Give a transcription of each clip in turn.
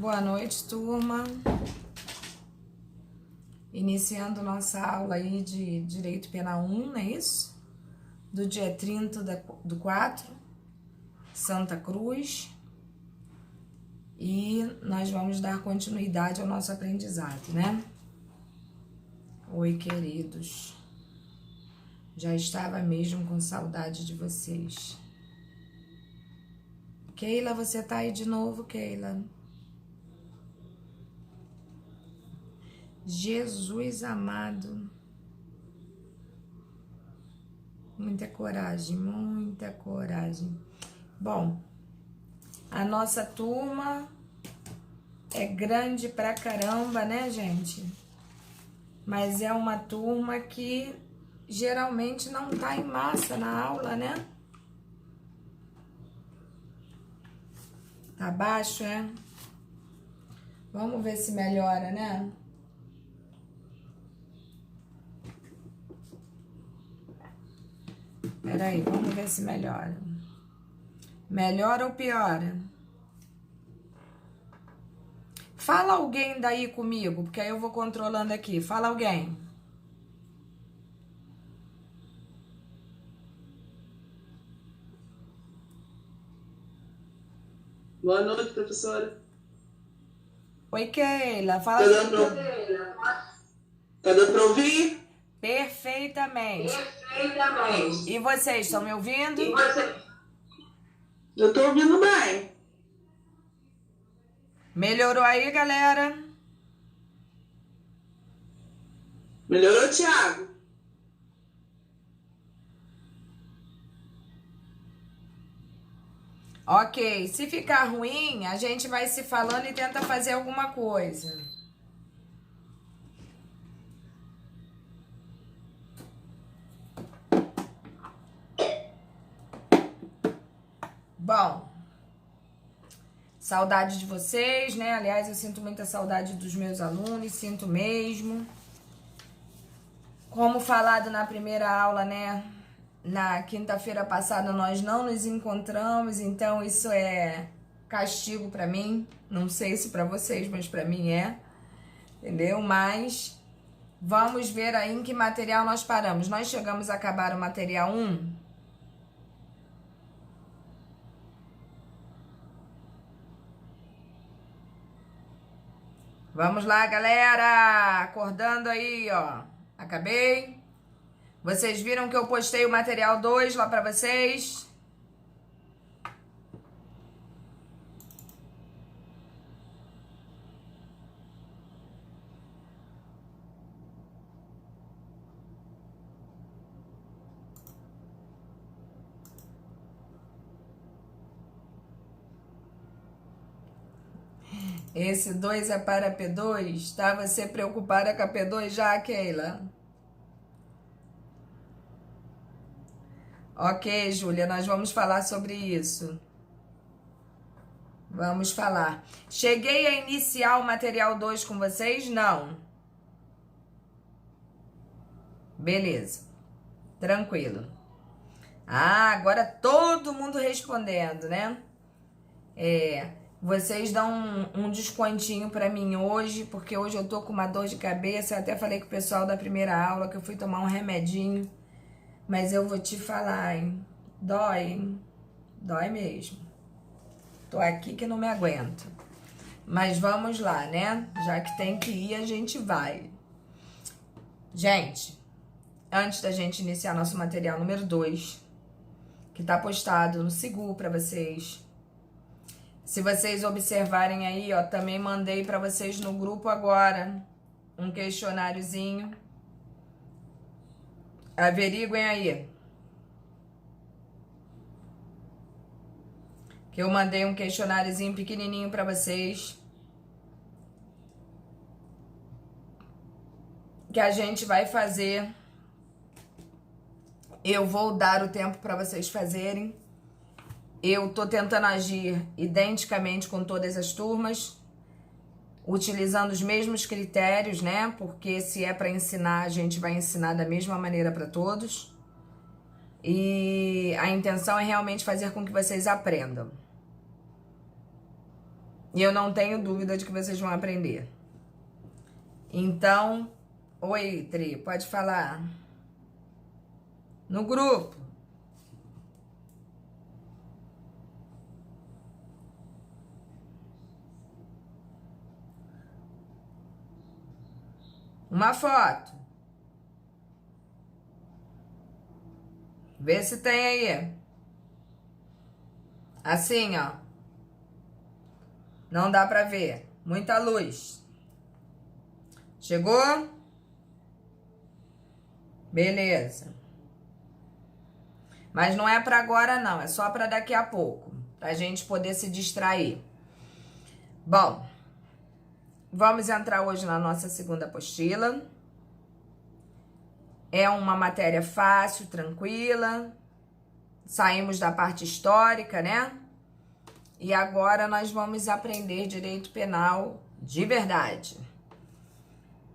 Boa noite, turma. Iniciando nossa aula aí de Direito Penal 1, não é isso? Do dia 30 do 4, Santa Cruz. E nós vamos dar continuidade ao nosso aprendizado, né? Oi, queridos. Já estava mesmo com saudade de vocês. Keila, você tá aí de novo, Keila? Jesus amado. Muita coragem, muita coragem. Bom, a nossa turma é grande pra caramba, né, gente? Mas é uma turma que geralmente não tá em massa na aula, né? Tá baixo, é? Vamos ver se melhora, né? Peraí, vamos ver se melhora. Melhora ou piora? Fala alguém daí comigo, porque aí eu vou controlando aqui. Fala alguém. Boa noite, professora. Oi, Keila. Fala Tá dando pra ouvir? Perfeitamente. Perfeitamente. E vocês, estão me ouvindo? E você? Eu tô ouvindo bem. Melhorou aí, galera? Melhorou, Thiago? Ok, se ficar ruim, a gente vai se falando e tenta fazer alguma coisa. Bom, saudade de vocês, né? Aliás, eu sinto muita saudade dos meus alunos, sinto mesmo. Como falado na primeira aula, né? Na quinta-feira passada nós não nos encontramos, então isso é castigo pra mim. Não sei se pra vocês, mas pra mim é. Entendeu? Mas vamos ver aí em que material nós paramos. Nós chegamos a acabar o material 1. Vamos lá, galera! Acordando aí, ó. Acabei. Vocês viram que eu postei o material 2 lá pra vocês? Esse 2 é para P2? Tá você preocupada com a P2 já, Keila? Ok, Júlia, nós vamos falar sobre isso. Vamos falar. Cheguei a iniciar o material 2 com vocês? Não. Beleza. Tranquilo. Ah, agora todo mundo respondendo, né? Vocês dão um descontinho pra mim hoje, porque hoje eu tô com uma dor de cabeça. Eu até falei com o pessoal da primeira aula que eu fui tomar um remedinho. Mas eu vou te falar, hein? Dói, hein? Dói mesmo. Tô aqui que não me aguento. Mas vamos lá, né? Já que tem que ir, a gente vai. Gente, antes da gente iniciar nosso material número 2, que tá postado no Sigu pra vocês. Se vocês observarem aí, ó, também mandei pra vocês no grupo agora um questionáriozinho. Averiguem aí. Que eu mandei um questionáriozinho pequenininho pra vocês. Que a gente vai fazer. Eu vou dar o tempo pra vocês fazerem. Eu tô tentando agir identicamente com todas as turmas, utilizando os mesmos critérios, né? Porque se é para ensinar, a gente vai ensinar da mesma maneira para todos. E a intenção é realmente fazer com que vocês aprendam. E eu não tenho dúvida de que vocês vão aprender. Então, oi, Tri, pode falar. No grupo. Uma foto. Vê se tem aí. Assim, ó. Não dá pra ver. Muita luz. Chegou? Beleza. Mas não é pra agora, não. É só pra daqui a pouco. Pra gente poder se distrair. Bom, vamos entrar hoje na nossa segunda apostila. É uma matéria fácil, tranquila. Saímos da parte histórica, né? E agora nós vamos aprender direito penal de verdade.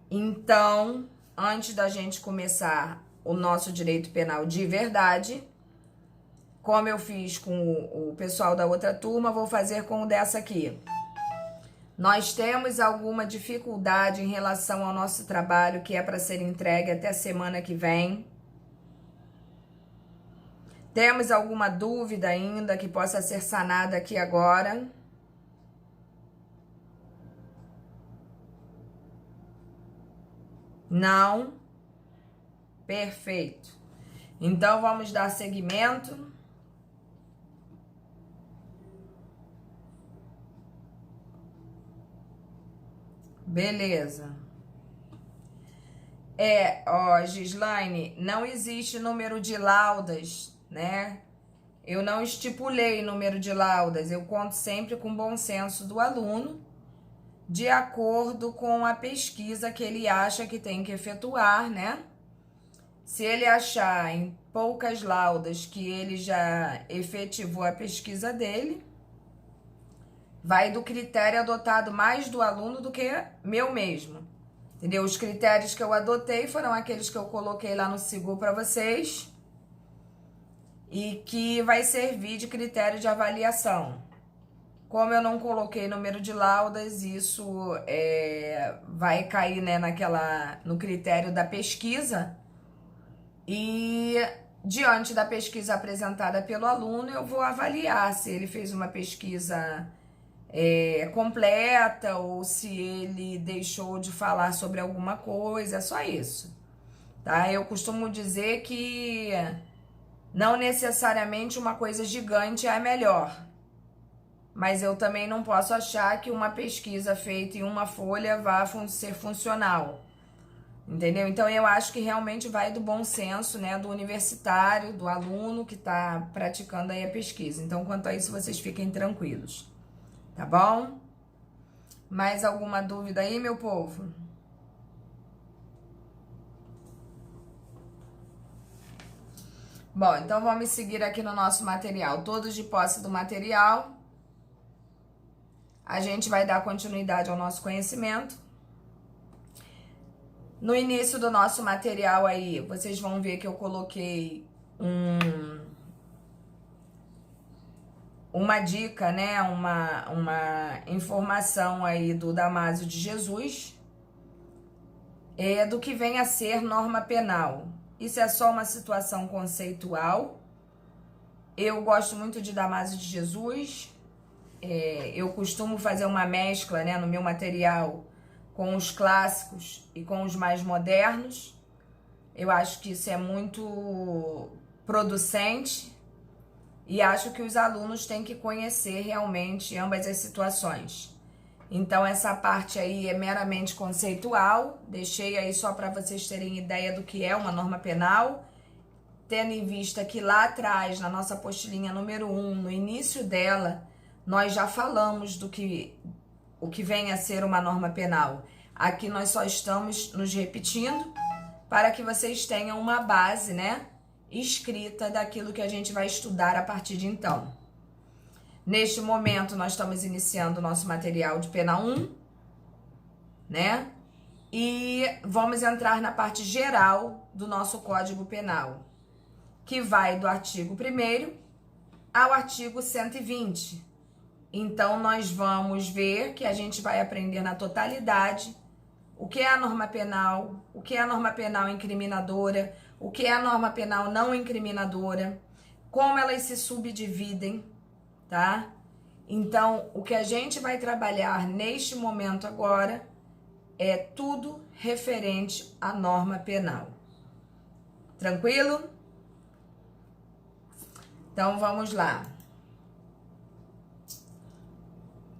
Então, antes da gente começar o nosso direito penal de verdade, como eu fiz com o pessoal da outra turma, vou fazer com o dessa aqui. Nós temos alguma dificuldade em relação ao nosso trabalho que é para ser entregue até semana que vem? Temos alguma dúvida ainda que possa ser sanada aqui agora? Não? Perfeito. Então, vamos dar seguimento. Beleza. Ó, Gislaine, não existe número de laudas, né? Eu não estipulei número de laudas, eu conto sempre com o bom senso do aluno, de acordo com a pesquisa que ele acha que tem que efetuar, né? Se ele achar em poucas laudas que ele já efetivou a pesquisa dele, vai do critério adotado mais do aluno do que meu mesmo. Entendeu? Os critérios que eu adotei foram aqueles que eu coloquei lá no Sigu para vocês e que vai servir de critério de avaliação. Como eu não coloquei número de laudas, isso vai cair, né, no critério da pesquisa. E diante da pesquisa apresentada pelo aluno, eu vou avaliar se ele fez uma pesquisa completa ou se ele deixou de falar sobre alguma coisa, é só isso, tá? Eu costumo dizer que não necessariamente uma coisa gigante é melhor, mas eu também não posso achar que uma pesquisa feita em uma folha vá ser funcional, entendeu? Então eu acho que realmente vai do bom senso, né, do universitário, do aluno que está praticando aí a pesquisa. Então, quanto a isso, vocês fiquem tranquilos. Tá bom? Mais alguma dúvida aí, meu povo? Bom, então vamos seguir aqui no nosso material. Todos de posse do material. A gente vai dar continuidade ao nosso conhecimento. No início do nosso material aí, vocês vão ver que eu coloquei uma dica, né, uma informação aí do Damásio de Jesus, do que vem a ser norma penal. Isso é só uma situação conceitual. Eu gosto muito de Damásio de Jesus. Eu costumo fazer uma mescla, né, no meu material com os clássicos e com os mais modernos. Eu acho que isso é muito producente. E acho que os alunos têm que conhecer realmente ambas as situações. Então, essa parte aí é meramente conceitual. Deixei aí só para vocês terem ideia do que é uma norma penal. Tendo em vista que lá atrás, na nossa apostilinha número 1, no início dela, nós já falamos o que vem a ser uma norma penal. Aqui nós só estamos nos repetindo para que vocês tenham uma base, né, escrita daquilo que a gente vai estudar a partir de então. Neste momento, nós estamos iniciando o nosso material de pena 1, né? E vamos entrar na parte geral do nosso Código Penal, que vai do artigo 1º ao artigo 120. Então, nós vamos ver que a gente vai aprender na totalidade o que é a norma penal, o que é a norma penal incriminadora, o que é a norma penal não incriminadora, como elas se subdividem, tá? Então, o que a gente vai trabalhar neste momento agora é tudo referente à norma penal. Tranquilo? Então, vamos lá.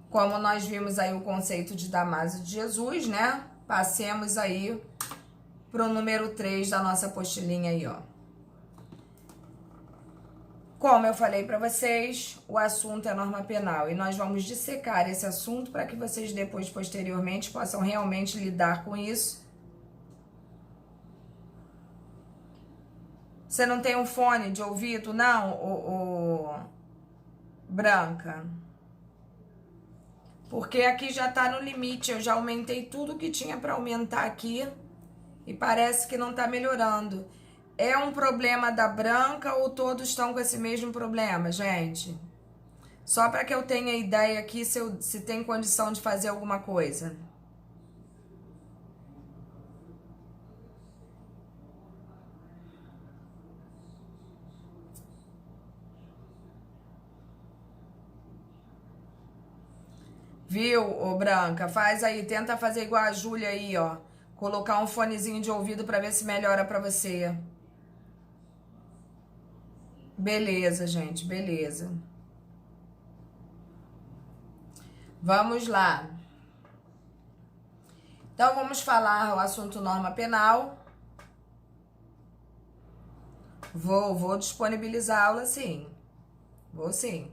Como nós vimos aí o conceito de Damásio de Jesus, né? Passemos aí pro número 3 da nossa apostilinha aí, ó. Como eu falei para vocês, o assunto é norma penal e nós vamos dissecar esse assunto para que vocês depois, posteriormente, possam realmente lidar com isso. Você não tem um fone de ouvido, não, Branca? Porque aqui já tá no limite, eu já aumentei tudo que tinha para aumentar aqui e parece que não tá melhorando. É um problema da Branca ou todos estão com esse mesmo problema, gente? Só para que eu tenha ideia aqui se tem condição de fazer alguma coisa. Viu, ô Branca? Faz aí, tenta fazer igual a Júlia aí, ó. Colocar um fonezinho de ouvido para ver se melhora para você. Beleza, gente, beleza. Vamos lá. Então, vamos falar o assunto norma penal. Vou disponibilizar a aula, sim. Vou sim.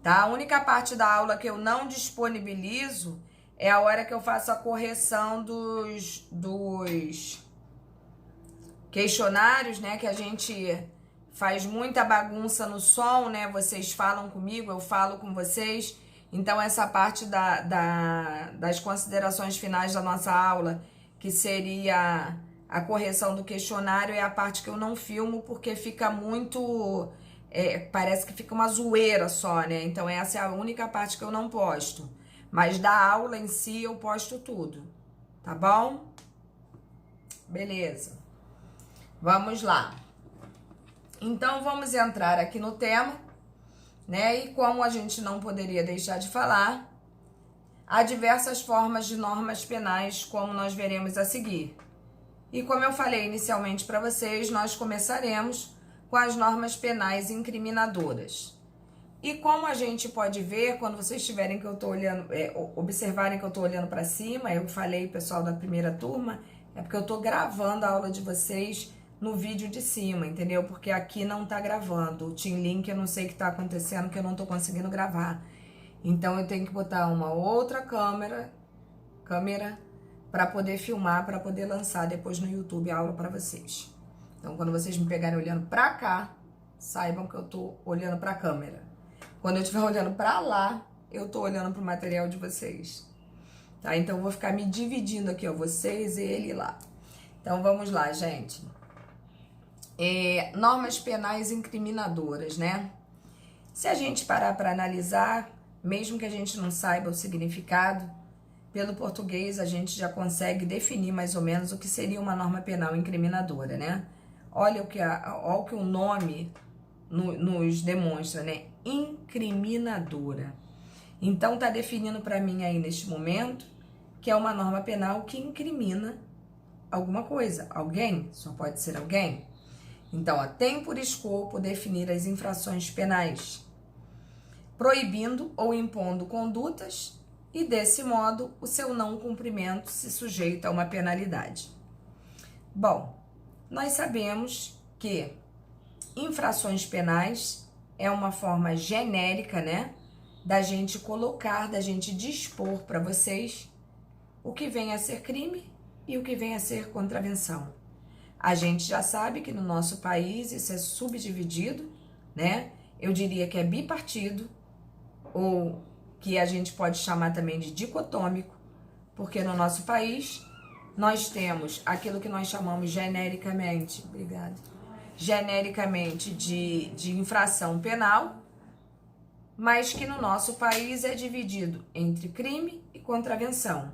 Tá? A única parte da aula que eu não disponibilizo é a hora que eu faço a correção dos questionários, né? Que a gente faz muita bagunça no som, né? Vocês falam comigo, eu falo com vocês. Então, essa parte das considerações finais da nossa aula, que seria a correção do questionário, é a parte que eu não filmo, porque fica muito... parece que fica uma zoeira só, né? Então, essa é a única parte que eu não posto. Mas da aula em si, eu posto tudo. Tá bom? Beleza. Vamos lá. Então, vamos entrar aqui no tema, né? E como a gente não poderia deixar de falar, há diversas formas de normas penais, como nós veremos a seguir. E como eu falei inicialmente para vocês, nós começaremos com as normas penais incriminadoras. E como a gente pode ver, quando vocês tiverem que eu tô olhando, observarem que eu tô olhando para cima, eu falei, pessoal da primeira turma, é porque eu tô gravando a aula de vocês no vídeo de cima, entendeu? Porque aqui não tá gravando. O Team Link eu não sei o que tá acontecendo, que eu não tô conseguindo gravar. Então eu tenho que botar uma outra câmera para poder filmar, para poder lançar depois no YouTube a aula para vocês. Então quando vocês me pegarem olhando para cá, saibam que eu tô olhando para a câmera. Quando eu estiver olhando para lá, eu tô olhando pro material de vocês. Tá? Então eu vou ficar me dividindo aqui, ó, vocês, ele e lá. Então vamos lá, gente. Normas penais incriminadoras, né? Se a gente parar para analisar, mesmo que a gente não saiba o significado, pelo português a gente já consegue definir mais ou menos o que seria uma norma penal incriminadora, né? Olha o que o nome nos demonstra, né? Incriminadora. Então tá definindo para mim aí neste momento que é uma norma penal que incrimina alguma coisa, alguém, só pode ser alguém. Então, ó, tem por escopo definir as infrações penais, proibindo ou impondo condutas e, desse modo, o seu não cumprimento se sujeita a uma penalidade. Bom, nós sabemos que infrações penais é uma forma genérica, né, da gente colocar, da gente dispor para vocês o que vem a ser crime e o que vem a ser contravenção. A gente já sabe que no nosso país isso é subdividido, né? Eu diria que é bipartido, ou que a gente pode chamar também de dicotômico, porque no nosso país nós temos aquilo que nós chamamos genericamente, genericamente de infração penal, mas que no nosso país é dividido entre crime e contravenção.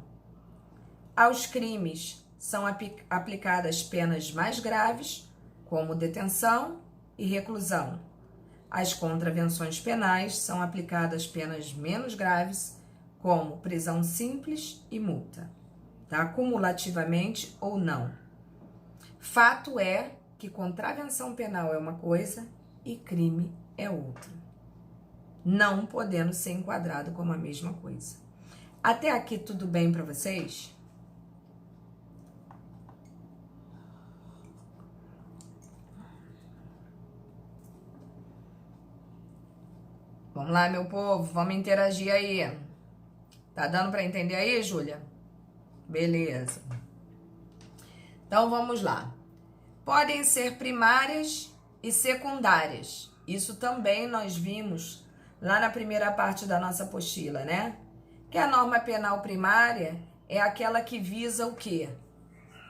Aos crimes são aplicadas penas mais graves, como detenção e reclusão. Às contravenções penais são aplicadas penas menos graves, como prisão simples e multa, tá? Cumulativamente ou não. Fato é que contravenção penal é uma coisa e crime é outra, não podendo ser enquadrado como a mesma coisa. Até aqui tudo bem para vocês? Vamos lá, meu povo, vamos interagir aí. Tá dando para entender aí, Júlia? Beleza. Então vamos lá. Podem ser primárias e secundárias. Isso também nós vimos lá na primeira parte da nossa apostila, né? Que a norma penal primária é aquela que visa o quê?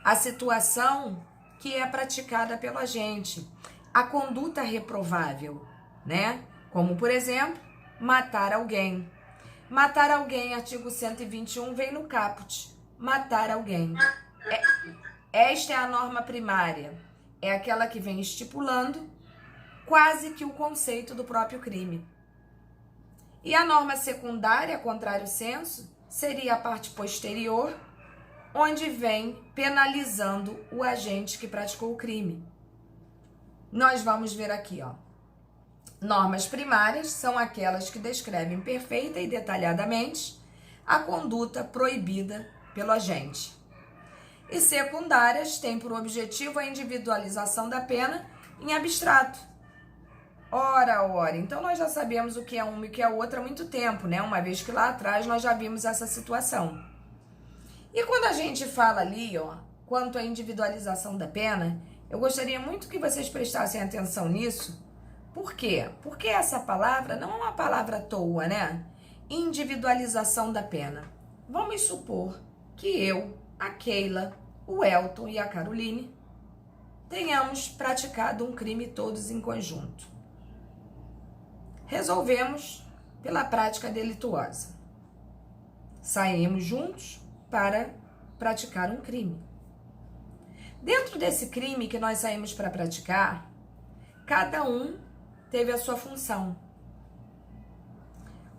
A situação que é praticada pelo agente, a conduta reprovável, né? Como, por exemplo, matar alguém. Matar alguém, artigo 121, vem no caput. Matar alguém. Esta é a norma primária. É aquela que vem estipulando quase que o conceito do próprio crime. E a norma secundária, contrário senso, seria a parte posterior, onde vem penalizando o agente que praticou o crime. Nós vamos ver aqui, ó. Normas primárias são aquelas que descrevem perfeita e detalhadamente a conduta proibida pelo agente. E secundárias têm por objetivo a individualização da pena em abstrato. Ora, então nós já sabemos o que é uma e o que é outra há muito tempo, né? Uma vez que lá atrás nós já vimos essa situação. E quando a gente fala ali, ó, quanto à individualização da pena, eu gostaria muito que vocês prestassem atenção nisso. Por quê? Porque essa palavra não é uma palavra à toa, né? Individualização da pena. Vamos supor que eu, a Keila, o Elton e a Caroline tenhamos praticado um crime todos em conjunto. Resolvemos pela prática delituosa. Saímos juntos para praticar um crime. Dentro desse crime que nós saímos para praticar, cada um teve a sua função.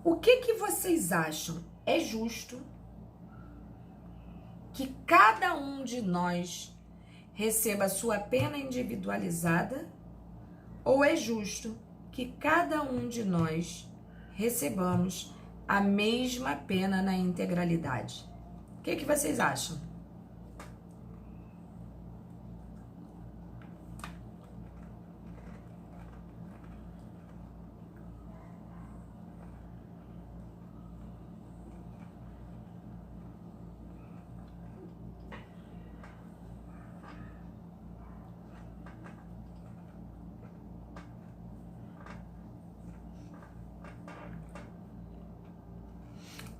O que vocês acham? É justo que cada um de nós receba a sua pena individualizada, ou é justo que cada um de nós recebamos a mesma pena na integralidade? O que vocês acham?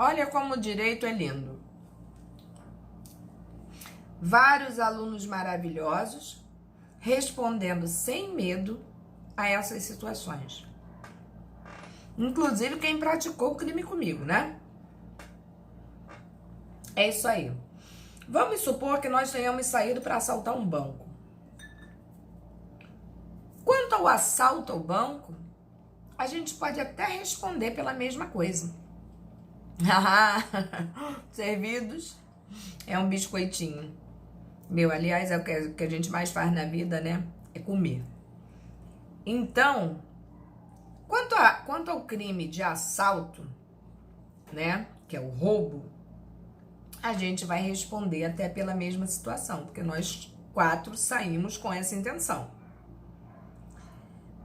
Olha como o direito é lindo. Vários alunos maravilhosos respondendo sem medo a essas situações. Inclusive quem praticou o crime comigo, né? É isso aí. Vamos supor que nós tenhamos saído para assaltar um banco. Quanto ao assalto ao banco, a gente pode até responder pela mesma coisa. Servidos é um biscoitinho. Meu, aliás, é o que a gente mais faz na vida, né? É comer. Então, quanto ao crime de assalto, né? Que é o roubo, a gente vai responder até pela mesma situação, porque nós 4 saímos com essa intenção.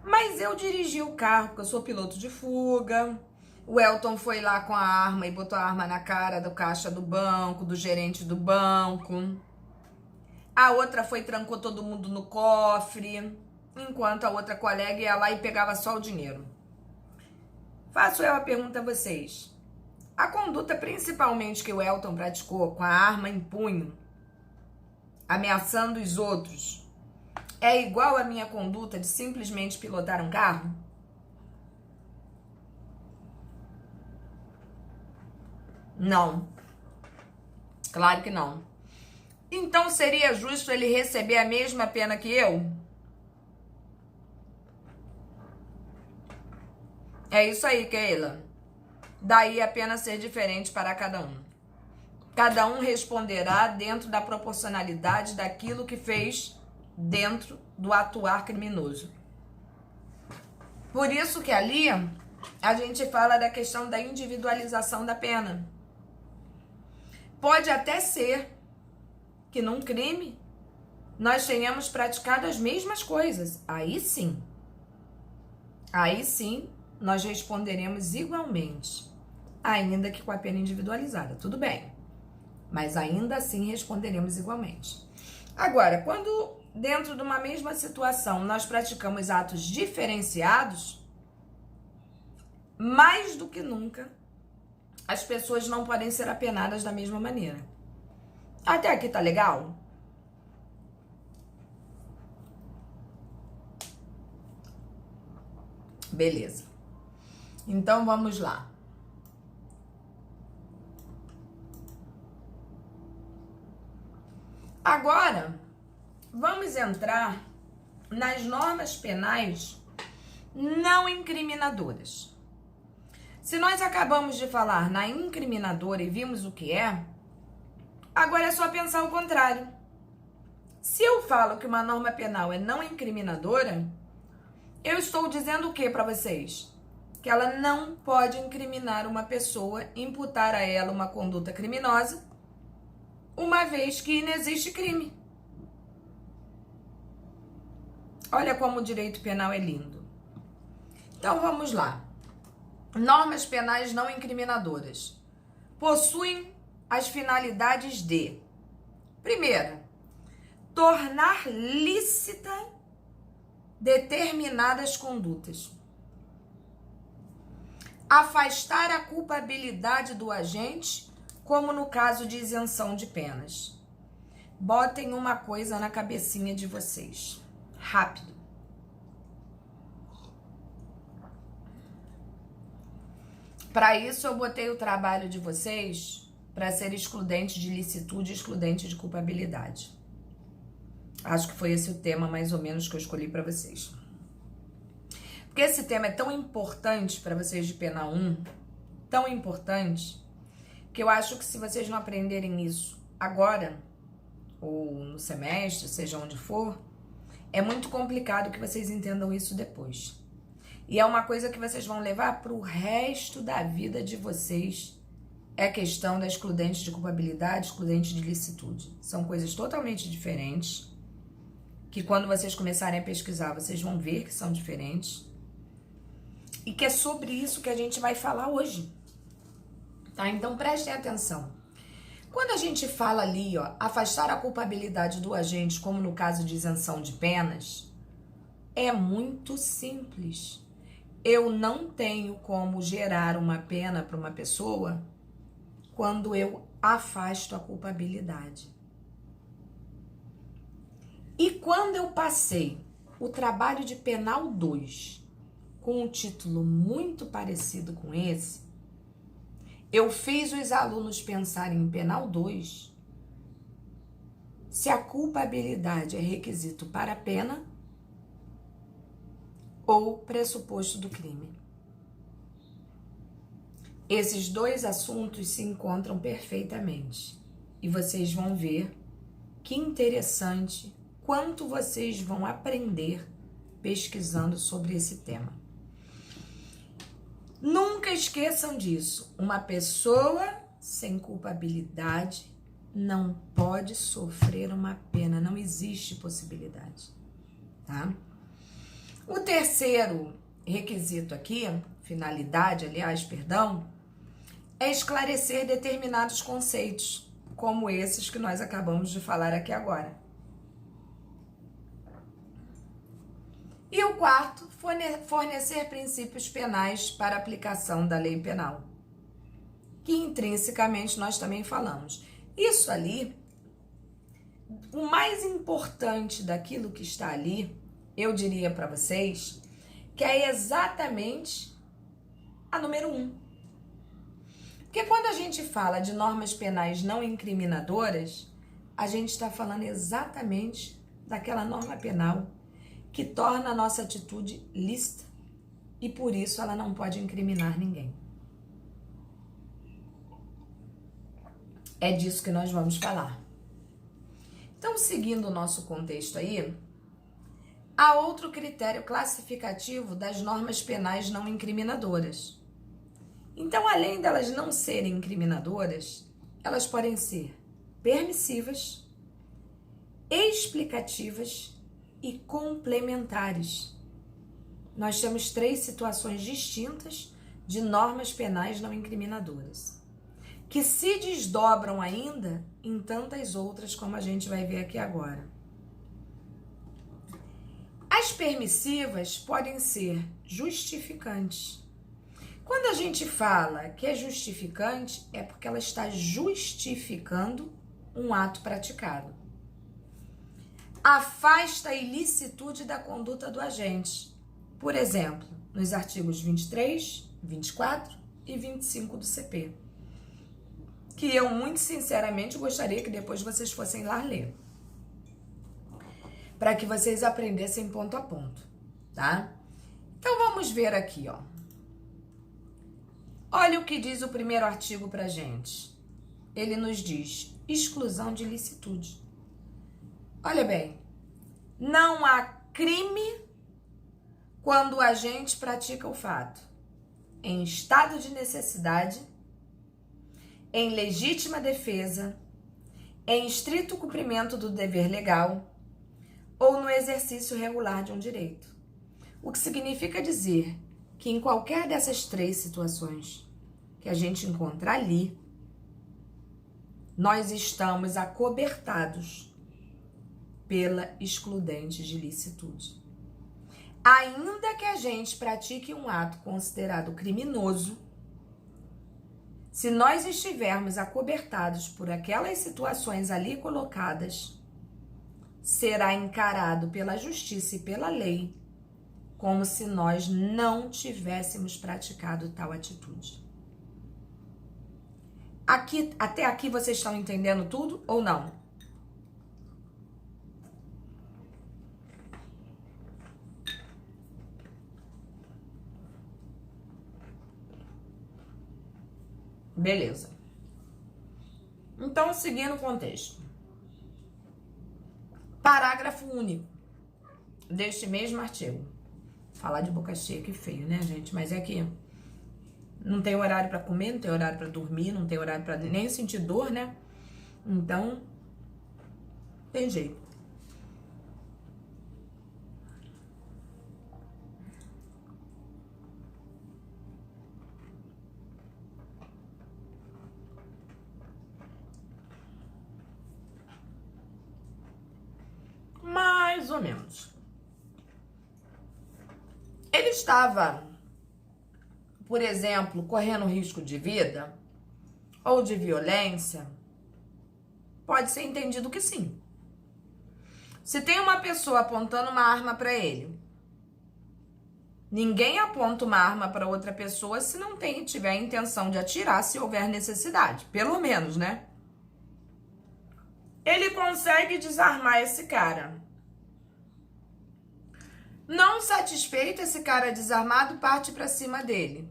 Mas eu dirigi o carro, porque eu sou piloto de fuga. O Elton foi lá com a arma e botou a arma na cara do caixa do banco, do gerente do banco. A outra foi e trancou todo mundo no cofre, enquanto a outra colega ia lá e pegava só o dinheiro. Faço eu a pergunta a vocês. A conduta principalmente que o Elton praticou com a arma em punho, ameaçando os outros, é igual à minha conduta de simplesmente pilotar um carro? Não. Claro que não. Então seria justo ele receber a mesma pena que eu? É isso aí, Keila. Daí a pena ser diferente para cada um. Cada um responderá dentro da proporcionalidade daquilo que fez dentro do atuar criminoso. Por isso que ali a gente fala da questão da individualização da pena. Pode até ser que num crime nós tenhamos praticado as mesmas coisas. Aí sim nós responderemos igualmente, ainda que com a pena individualizada, tudo bem, mas ainda assim responderemos igualmente. Agora, quando dentro de uma mesma situação nós praticamos atos diferenciados, mais do que nunca as pessoas não podem ser apenadas da mesma maneira. Até aqui tá legal? Beleza. Então vamos lá. Agora, vamos entrar nas normas penais não incriminadoras. Se nós acabamos de falar na incriminadora e vimos o que é, agora é só pensar o contrário. Se eu falo que uma norma penal é não incriminadora, eu estou dizendo o que para vocês? Que ela não pode incriminar uma pessoa, imputar a ela uma conduta criminosa, uma vez que não existe crime. Olha como o direito penal é lindo. Então vamos lá. Normas penais não incriminadoras possuem as finalidades de: primeira, tornar lícita determinadas condutas, afastar a culpabilidade do agente, como no caso de isenção de penas. Botem uma coisa na cabecinha de vocês, rápido. Para isso eu botei o trabalho de vocês para ser excludente de licitude e excludente de culpabilidade. Acho que foi esse o tema mais ou menos que eu escolhi para vocês. Porque esse tema é tão importante para vocês de pena 1, tão importante, que eu acho que se vocês não aprenderem isso agora, ou no semestre, seja onde for, é muito complicado que vocês entendam isso depois. E é uma coisa que vocês vão levar para o resto da vida de vocês. É a questão da excludente de culpabilidade, excludente de licitude. São coisas totalmente diferentes, que quando vocês começarem a pesquisar, vocês vão ver que são diferentes. E que é sobre isso que a gente vai falar hoje. Tá? Então prestem atenção. Quando a gente fala ali, ó, afastar a culpabilidade do agente, como no caso de isenção de penas, é muito simples. Eu não tenho como gerar uma pena para uma pessoa quando eu afasto a culpabilidade. E quando eu passei o trabalho de penal 2 com um título muito parecido com esse, eu fiz os alunos pensarem em penal 2 se a culpabilidade é requisito para a pena ou pressuposto do crime. Esses dois assuntos se encontram perfeitamente e vocês vão ver que interessante quanto vocês vão aprender pesquisando sobre esse tema. Nunca esqueçam disso. Uma pessoa sem culpabilidade não pode sofrer uma pena, não existe possibilidade, tá? O terceiro requisito aqui, finalidade, aliás, perdão, é esclarecer determinados conceitos, como esses que nós acabamos de falar aqui agora. E o quarto, fornecer princípios penais para aplicação da lei penal, que intrinsecamente nós também falamos. Isso ali, o mais importante daquilo que está ali, eu diria para vocês, que é exatamente a número 1. Porque quando a gente fala de normas penais não incriminadoras, a gente está falando exatamente daquela norma penal que torna a nossa atitude lícita e por isso ela não pode incriminar ninguém. É disso que nós vamos falar. Então, seguindo o nosso contexto aí, há outro critério classificativo das normas penais não incriminadoras. Então, além delas não serem incriminadoras, elas podem ser permissivas, explicativas e complementares. Nós temos 3 situações distintas de normas penais não incriminadoras, que se desdobram ainda em tantas outras, como a gente vai ver aqui agora. As permissivas podem ser justificantes. Quando a gente fala que é justificante, é porque ela está justificando um ato praticado. Afasta a ilicitude da conduta do agente. Por exemplo, nos artigos 23, 24 e 25 do CP. Que eu, muito sinceramente, gostaria que depois vocês fossem lá ler. Para que vocês aprendessem ponto a ponto, tá? Então, vamos ver aqui, ó. Olha o que diz o primeiro artigo pra gente. Ele nos diz exclusão de ilicitude. Olha bem, não há crime quando o agente pratica o fato em estado de necessidade, em legítima defesa, em estrito cumprimento do dever legal ou no exercício regular de um direito. O que significa dizer que em qualquer dessas 3 situações que a gente encontra ali, nós estamos acobertados pela excludente de ilicitude. Ainda que a gente pratique um ato considerado criminoso, se nós estivermos acobertados por aquelas situações ali colocadas, será encarado pela justiça e pela lei como se nós não tivéssemos praticado tal atitude. Até aqui vocês estão entendendo tudo ou não? Beleza. Então, seguindo o contexto. Parágrafo único deste mesmo artigo. Falar de boca cheia que feio, né, gente? Mas é que não tem horário pra comer, não tem horário pra dormir, não tem horário pra nem sentir dor, né? Então, tem jeito. Mais ou menos. Ele estava, por exemplo, correndo risco de vida ou de violência? Pode ser entendido que sim. Se tem uma pessoa apontando uma arma para ele, ninguém aponta uma arma para outra pessoa se não tiver a intenção de atirar, se houver necessidade. Pelo menos, né? Ele consegue desarmar esse cara. Não satisfeito, esse cara desarmado parte pra cima dele.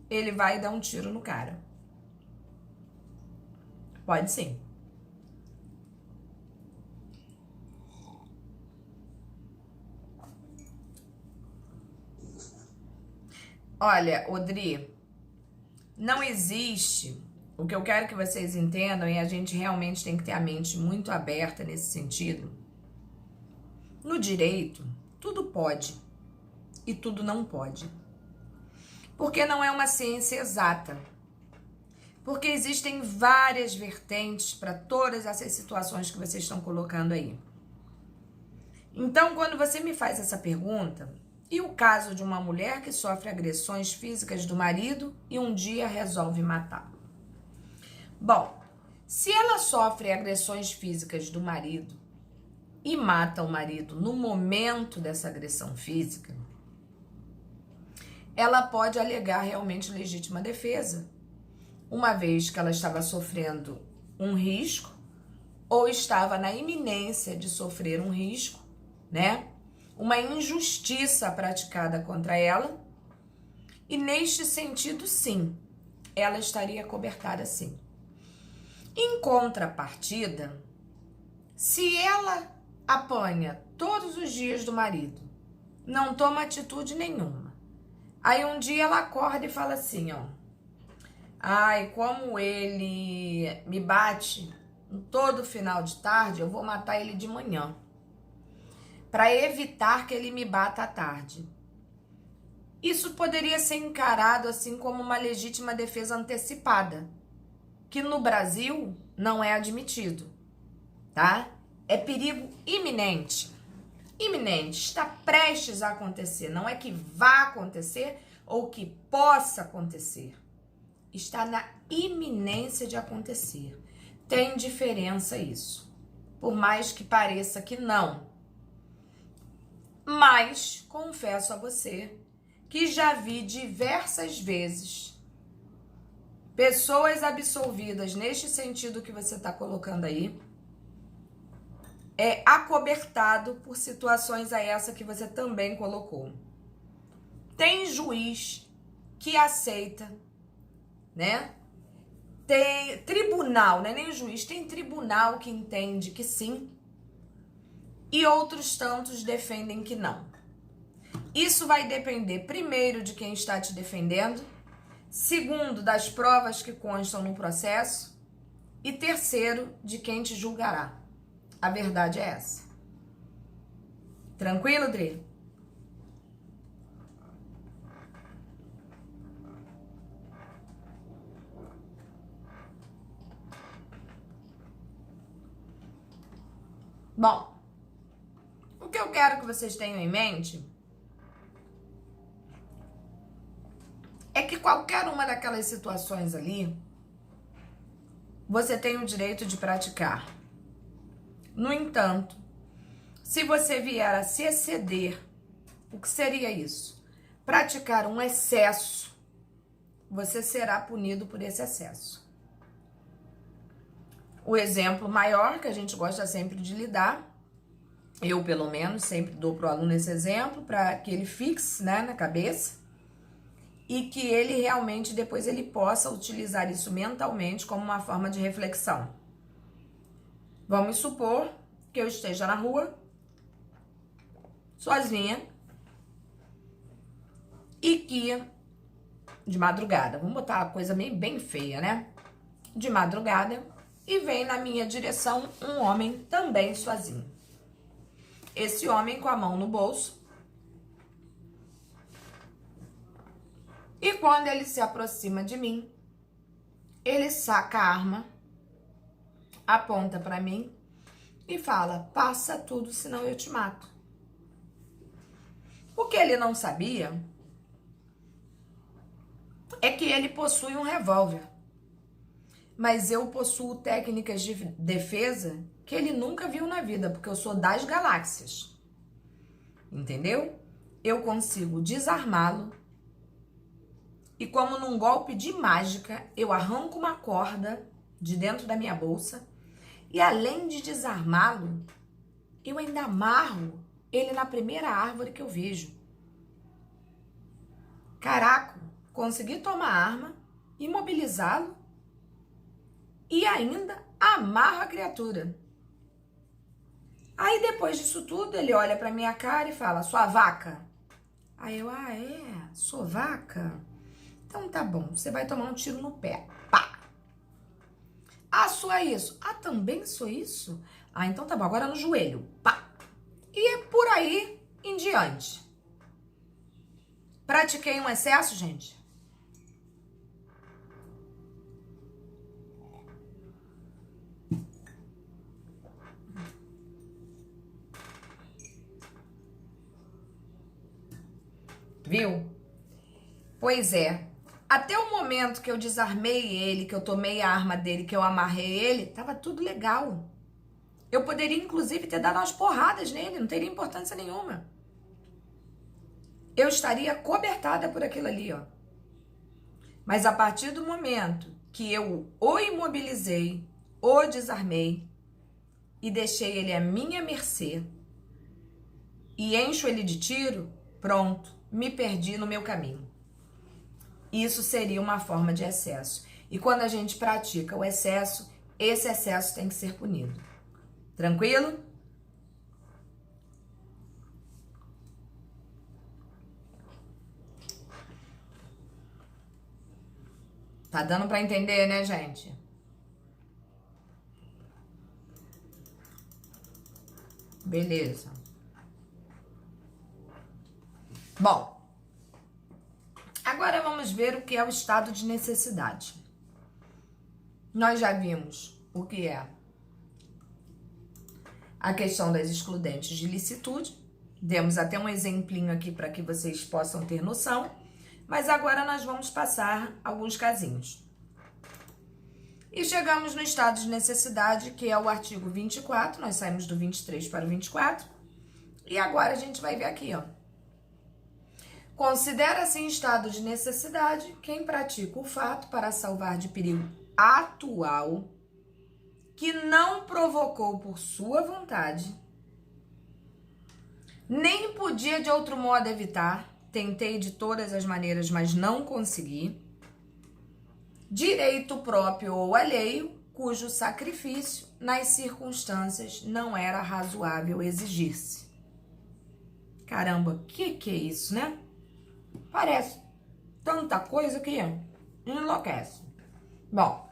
Ele vai dar um tiro no cara. Pode sim. Olha, Odri, não existe. O que eu quero que vocês entendam, e a gente realmente tem que ter a mente muito aberta nesse sentido. No direito, tudo pode e tudo não pode. Porque não é uma ciência exata. Porque existem várias vertentes para todas essas situações que vocês estão colocando aí. Então, quando você me faz essa pergunta, e o caso de uma mulher que sofre agressões físicas do marido e um dia resolve matar? Bom, se ela sofre agressões físicas do marido e mata o marido no momento dessa agressão física, ela pode alegar realmente legítima defesa uma vez que ela estava sofrendo um risco ou estava na iminência de sofrer um risco, né? Uma injustiça praticada contra ela. E neste sentido, sim, ela estaria cobertada sim. Em contrapartida, se ela apanha todos os dias do marido, não toma atitude nenhuma, aí um dia ela acorda e fala assim, ó, ai, como ele me bate todo final de tarde, eu vou matar ele de manhã, para evitar que ele me bata à tarde. Isso poderia ser encarado assim como uma legítima defesa antecipada, que no Brasil não é admitido, tá? É perigo iminente. Iminente, está prestes a acontecer. Não é que vá acontecer ou que possa acontecer. Está na iminência de acontecer. Tem diferença isso. Por mais que pareça que não. Mas confesso a você que já vi diversas vezes pessoas absolvidas neste sentido que você está colocando aí, acobertado por situações a essa que você também colocou. Tem juiz que aceita, né? Tem tribunal, não é nem juiz, tem tribunal que entende que sim, e outros tantos defendem que não. Isso vai depender, primeiro, de quem está te defendendo, segundo, das provas que constam no processo, e terceiro, de quem te julgará. A verdade é essa. Tranquilo, Dri? Bom, o que eu quero que vocês tenham em mente é que qualquer uma daquelas situações ali, você tem o direito de praticar. No entanto, se você vier a se exceder, o que seria isso? Praticar um excesso, você será punido por esse excesso. O exemplo maior que a gente gosta sempre de lidar, eu pelo menos sempre dou para o aluno esse exemplo, para que ele fixe, né, na cabeça, e que ele realmente depois ele possa utilizar isso mentalmente como uma forma de reflexão. Vamos supor que eu esteja na rua, sozinha, e que, de madrugada, vamos botar uma coisa meio bem feia, né? De madrugada, e vem na minha direção um homem também sozinho. Esse homem com a mão no bolso. E quando ele se aproxima de mim, ele saca a arma, aponta para mim e fala, passa tudo, senão eu te mato. O que ele não sabia é que ele possui um revólver. Mas eu possuo técnicas de defesa que ele nunca viu na vida, porque eu sou das galáxias. Entendeu? Eu consigo desarmá-lo. E como num golpe de mágica, eu arranco uma corda de dentro da minha bolsa. E além de desarmá-lo, eu ainda amarro ele na primeira árvore que eu vejo. Caraca, consegui tomar a arma, imobilizá-lo e ainda amarro a criatura. Aí depois disso tudo, ele olha pra minha cara e fala, sua vaca. Aí eu, sou vaca? Então tá bom, você vai tomar um tiro no pé. Pá! Ah, sou isso? Ah, também sou isso? Ah, então tá bom, agora no joelho. Pá! E é por aí em diante. Pratiquei um excesso, gente? Viu? Pois é. Até o momento que eu desarmei ele, que eu tomei a arma dele, que eu amarrei ele, tava tudo legal. Eu poderia, inclusive, ter dado umas porradas nele, não teria importância nenhuma. Eu estaria cobertada por aquilo ali, ó. Mas a partir do momento que eu o imobilizei, o desarmei e deixei ele à minha mercê e encho ele de tiro, pronto, me perdi no meu caminho. Isso seria uma forma de excesso. E quando a gente pratica o excesso, esse excesso tem que ser punido. Tranquilo? Tá dando pra entender, né, gente? Beleza. Bom, agora vamos ver o que é o estado de necessidade. Nós já vimos o que é a questão das excludentes de licitude. Demos até um exemplinho aqui para que vocês possam ter noção. Mas agora nós vamos passar alguns casinhos. E chegamos no estado de necessidade, que é o artigo 24. Nós saímos do 23 para o 24. E agora a gente vai ver aqui, ó. Considera-se em estado de necessidade quem pratica o fato para salvar de perigo atual que não provocou por sua vontade, nem podia de outro modo evitar, tentei de todas as maneiras, mas não consegui, direito próprio ou alheio, cujo sacrifício, nas circunstâncias, não era razoável exigir-se. Caramba, que é isso, né? Parece tanta coisa que enlouquece. Bom,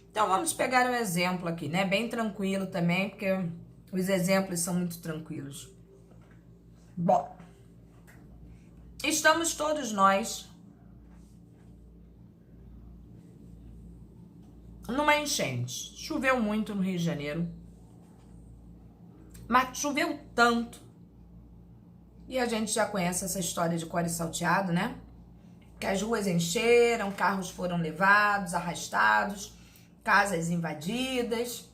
então vamos pegar um exemplo aqui, né? Bem tranquilo também, porque os exemplos são muito tranquilos. Bom, estamos todos nós numa enchente. Choveu muito no Rio de Janeiro, mas choveu tanto. E a gente já conhece essa história de cor e salteado, né? Que as ruas encheram, carros foram levados, arrastados, casas invadidas.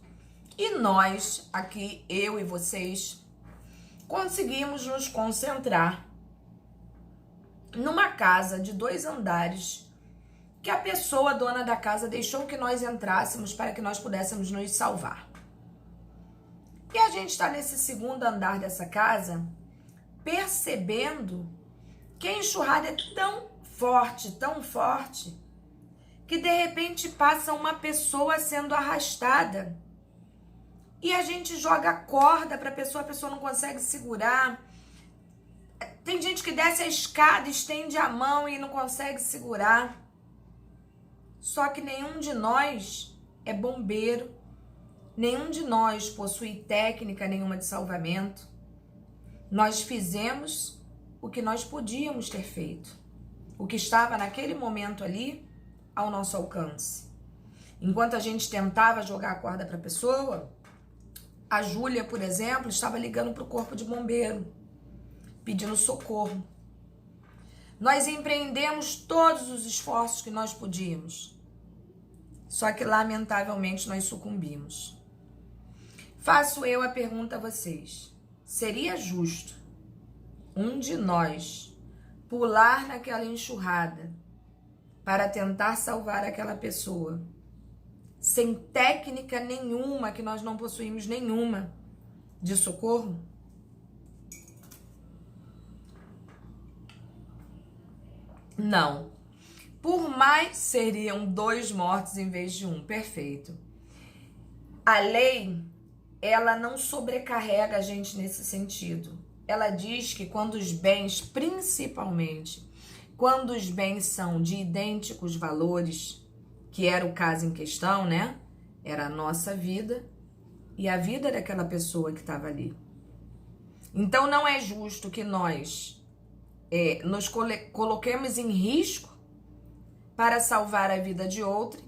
E nós, aqui, eu e vocês, conseguimos nos concentrar numa casa de 2 andares que a pessoa dona da casa deixou que nós entrássemos para que nós pudéssemos nos salvar. E a gente está nesse 2º andar dessa casa, percebendo que a enxurrada é tão forte, que de repente passa uma pessoa sendo arrastada. E a gente joga a corda para a pessoa não consegue segurar. Tem gente que desce a escada, estende a mão e não consegue segurar. Só que nenhum de nós é bombeiro, nenhum de nós possui técnica nenhuma de salvamento. Nós fizemos o que nós podíamos ter feito, o que estava naquele momento ali ao nosso alcance. Enquanto a gente tentava jogar a corda para a pessoa, a Júlia, por exemplo, estava ligando para o corpo de bombeiro, pedindo socorro. Nós empreendemos todos os esforços que nós podíamos, só que lamentavelmente nós sucumbimos. Faço eu a pergunta a vocês: seria justo um de nós pular naquela enxurrada para tentar salvar aquela pessoa, sem técnica nenhuma, que nós não possuímos nenhuma, de socorro? Não. Por mais, seriam 2 mortos em vez de 1. Perfeito. A lei, ela não sobrecarrega a gente nesse sentido. Ela diz que quando os bens, principalmente, quando os bens são de idênticos valores, que era o caso em questão, né? Era a nossa vida e a vida daquela pessoa que estava ali. Então não é justo que nós nos coloquemos em risco para salvar a vida de outrem,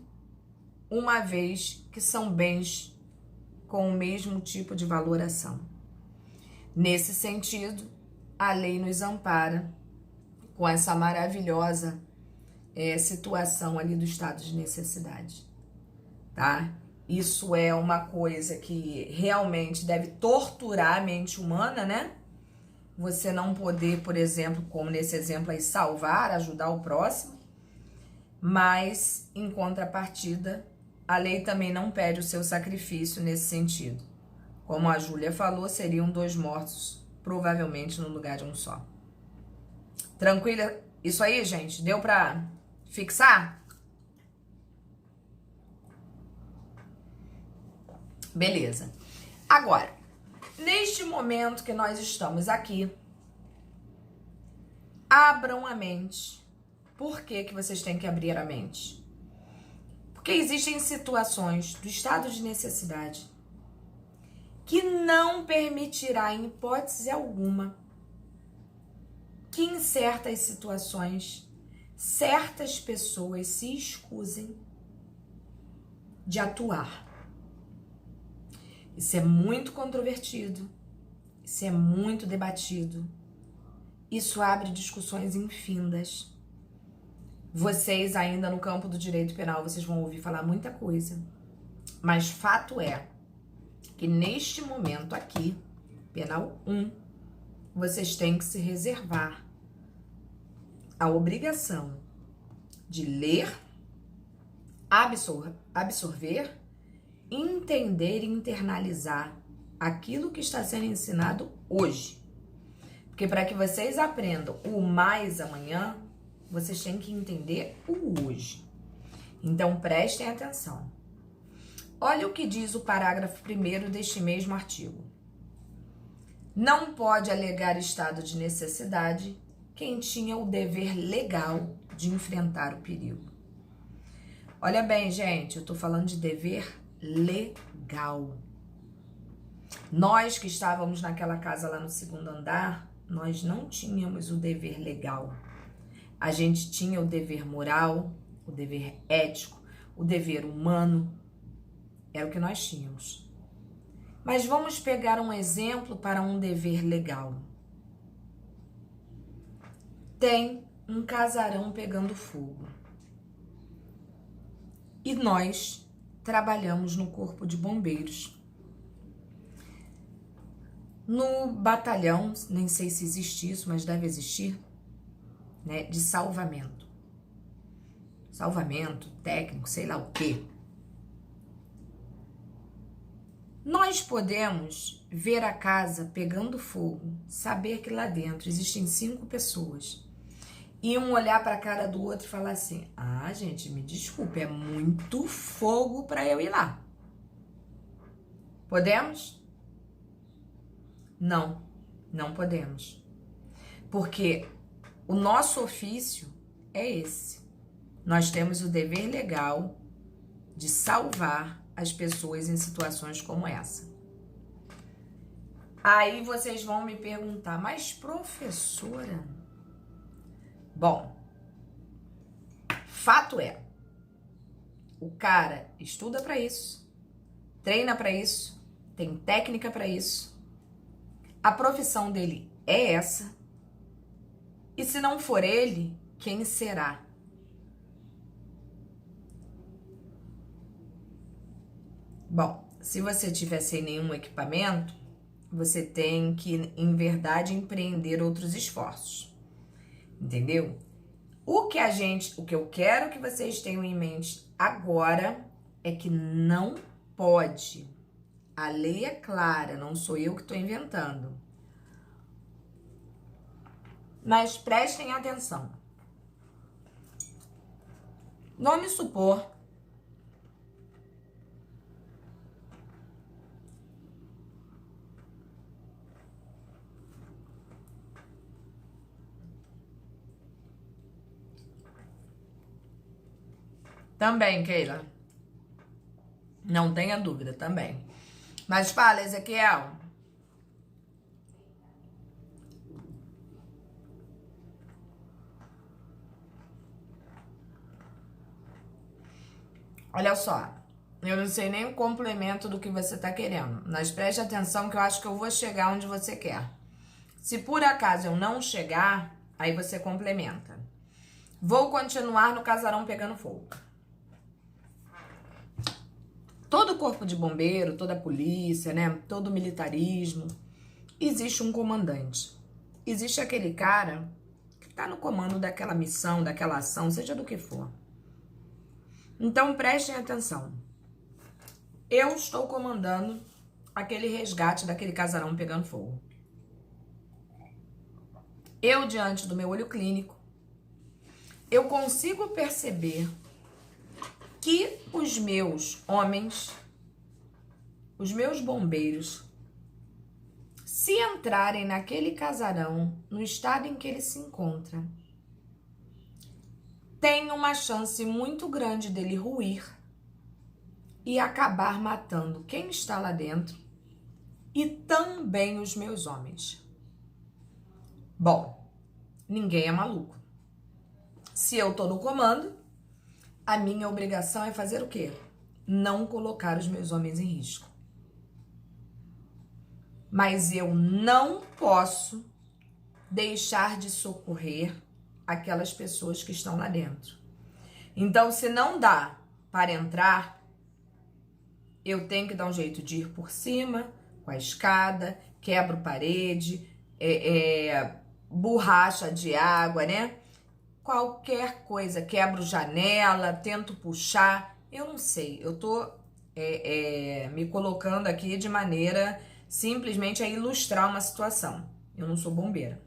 uma vez que são bens com o mesmo tipo de valoração. Nesse sentido, a lei nos ampara com essa maravilhosa situação ali do estado de necessidade, tá? Isso é uma coisa que realmente deve torturar a mente humana, né? Você não poder, por exemplo, como nesse exemplo aí, salvar, ajudar o próximo. Mas, em contrapartida, a lei também não pede o seu sacrifício nesse sentido. Como a Júlia falou, seriam 2 mortos, provavelmente no lugar de um só. Tranquila? Isso aí, gente? Deu pra fixar? Beleza. Agora, neste momento que nós estamos aqui, abram a mente. Por que que vocês têm que abrir a mente? Porque existem situações do estado de necessidade que não permitirá, em hipótese alguma, que em certas situações, certas pessoas se escusem de atuar. Isso é muito controvertido, isso é muito debatido, isso abre discussões infindas. Vocês ainda no campo do direito penal, vocês vão ouvir falar muita coisa, mas fato é que neste momento aqui, penal 1, vocês têm que se reservar a obrigação de ler, absorver, entender e internalizar aquilo que está sendo ensinado hoje. Porque para que vocês aprendam o mais amanhã, vocês têm que entender o hoje. Então prestem atenção. Olha o que diz o parágrafo 1º deste mesmo artigo. Não pode alegar estado de necessidade quem tinha o dever legal de enfrentar o perigo. Olha bem, gente, eu tô falando de dever legal. Nós que estávamos naquela casa lá no 2º andar, nós não tínhamos o dever legal. A gente tinha o dever moral, o dever ético, o dever humano. Era o que nós tínhamos. Mas vamos pegar um exemplo para um dever legal. Tem um casarão pegando fogo. E nós trabalhamos no Corpo de Bombeiros. No batalhão, nem sei se existe isso, mas deve existir, né, de salvamento. Salvamento, técnico, sei lá o quê. Nós podemos ver a casa pegando fogo, saber que lá dentro existem 5 pessoas e um olhar para a cara do outro e falar assim: ah, gente, me desculpe, é muito fogo para eu ir lá. Podemos? Não, não podemos. Porque o nosso ofício é esse. Nós temos o dever legal de salvar as pessoas em situações como essa. Aí vocês vão me perguntar, mas professora? Bom, fato é, o cara estuda para isso, treina para isso, tem técnica para isso, a profissão dele é essa, e se não for ele, quem será? Bom, se você tiver sem nenhum equipamento, você tem que, em verdade, empreender outros esforços. Entendeu? O que eu quero que vocês tenham em mente agora é que não pode. A lei é clara, não sou eu que estou inventando. Mas prestem atenção. Vamos supor também, Keila. Não tenha dúvida, também. Mas fala, Ezequiel. Olha só, eu não sei nem o complemento do que você tá querendo, mas preste atenção que eu acho que eu vou chegar onde você quer. Se por acaso eu não chegar, aí você complementa. Vou continuar no casarão pegando fogo. Todo corpo de bombeiro, toda polícia, né, todo militarismo, existe um comandante. Existe aquele cara que tá no comando daquela missão, daquela ação, seja do que for. Então, prestem atenção. Eu estou comandando aquele resgate daquele casarão pegando fogo. Eu, diante do meu olho clínico, eu consigo perceber que os meus homens, os meus bombeiros, se entrarem naquele casarão, no estado em que ele se encontra, tem uma chance muito grande dele ruir e acabar matando quem está lá dentro e também os meus homens. Bom, ninguém é maluco. Se eu tô no comando, a minha obrigação é fazer o quê? Não colocar os meus homens em risco. Mas eu não posso deixar de socorrer aquelas pessoas que estão lá dentro. Então, se não dá para entrar, eu tenho que dar um jeito de ir por cima, com a escada, quebro parede, borracha de água, né? Qualquer coisa, quebro janela, tento puxar, eu não sei. Eu tô me colocando aqui de maneira simplesmente a ilustrar uma situação. Eu não sou bombeira.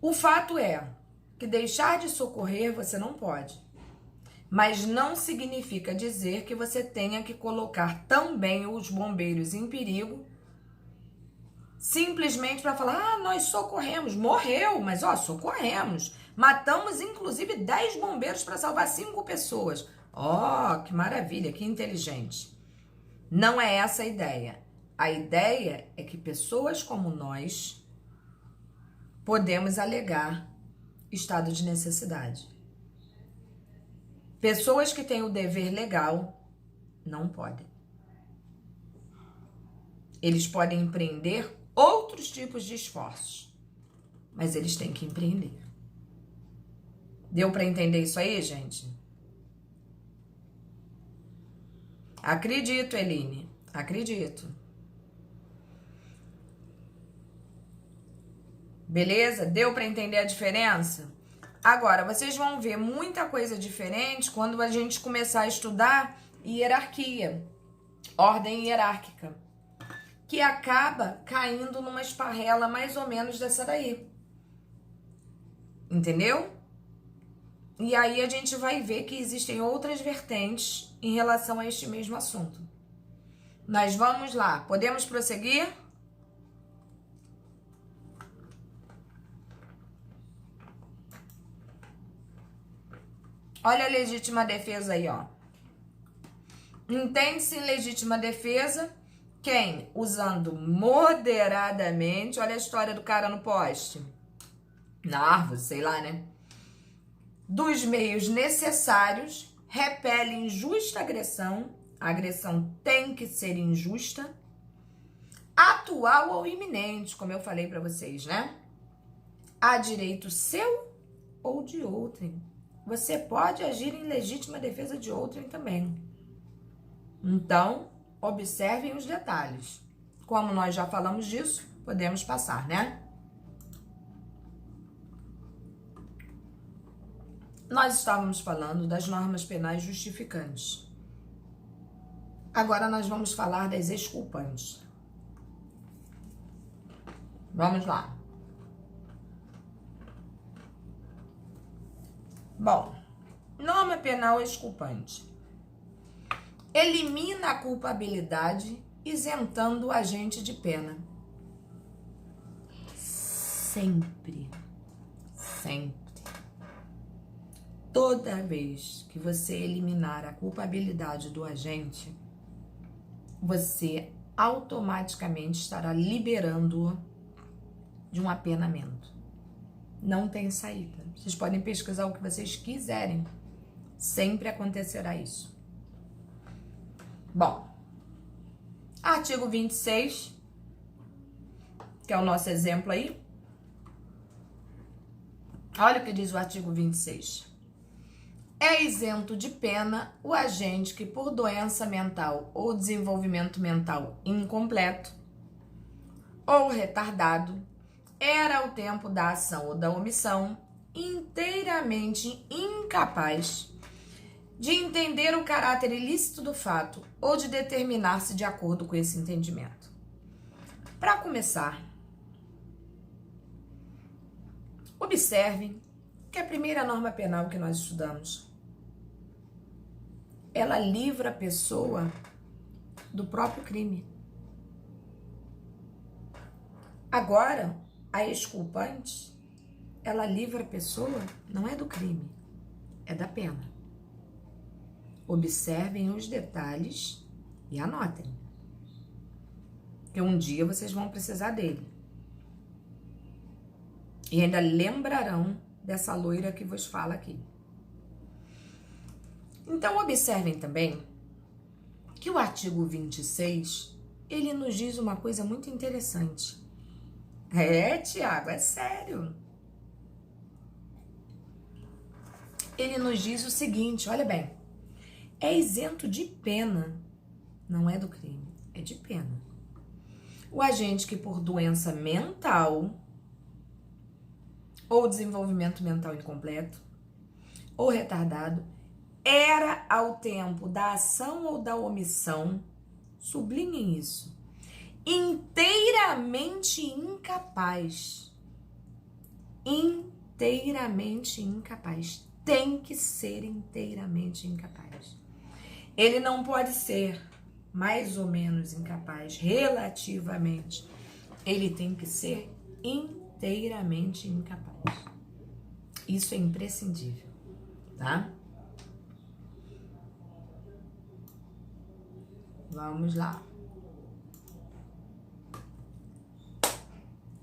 O fato é que deixar de socorrer você não pode. Mas não significa dizer que você tenha que colocar também os bombeiros em perigo simplesmente para falar, nós socorremos, morreu, mas socorremos. Matamos inclusive 10 bombeiros para salvar 5 pessoas. Que maravilha, que inteligente. Não é essa a ideia. A ideia é que pessoas como nós podemos alegar estado de necessidade. Pessoas que têm o dever legal não podem. Eles podem empreender outros tipos de esforços, mas eles têm que empreender. Deu para entender isso aí, gente? Acredito, Eline. Acredito. Beleza? Deu para entender a diferença? Agora, vocês vão ver muita coisa diferente quando a gente começar a estudar hierarquia, ordem hierárquica, que acaba caindo numa esparrela mais ou menos dessa daí. Entendeu? E aí a gente vai ver que existem outras vertentes em relação a este mesmo assunto. Nós vamos lá. Podemos prosseguir? Olha a legítima defesa aí, ó. Entende-se em legítima defesa quem, usando moderadamente, olha a história do cara no poste, na árvore, sei lá, né? Dos meios necessários, repele injusta agressão, a agressão tem que ser injusta, atual ou iminente, como eu falei pra vocês, né? Há direito seu ou de outrem. Você pode agir em legítima defesa de outrem também. Então, observem os detalhes. Como nós já falamos disso, podemos passar, né? Nós estávamos falando das normas penais justificantes. Agora nós vamos falar das exculpantes. Vamos lá. Bom, norma penal exculpante. Elimina a culpabilidade, isentando o agente de pena. Sempre, sempre. Toda vez que você eliminar a culpabilidade do agente, você automaticamente estará liberando-o de um apenamento. Não tem saída. Vocês podem pesquisar o que vocês quiserem. Sempre acontecerá isso. Bom, artigo 26, que é o nosso exemplo aí. Olha o que diz o artigo 26. É isento de pena o agente que, por doença mental ou desenvolvimento mental incompleto ou retardado, era ao tempo da ação ou da omissão inteiramente incapaz de entender o caráter ilícito do fato ou de determinar-se de acordo com esse entendimento. Para começar, observem que a primeira norma penal que nós estudamos, ela livra a pessoa do próprio crime. Agora, a exculpante, ela livra a pessoa, não é do crime, é da pena. Observem os detalhes e anotem, que um dia vocês vão precisar dele. E ainda lembrarão dessa loira que vos fala aqui. Então, observem também que o artigo 26, ele nos diz uma coisa muito interessante. Tiago, é sério. Ele nos diz o seguinte, olha bem, é isento de pena, não é do crime, é de pena. O agente que por doença mental ou desenvolvimento mental incompleto ou retardado era ao tempo da ação ou da omissão, sublinhem isso, inteiramente incapaz. Inteiramente incapaz. Tem que ser inteiramente incapaz. Ele não pode ser mais ou menos incapaz, relativamente. Ele tem que ser inteiramente incapaz. Isso é imprescindível, tá? Vamos lá.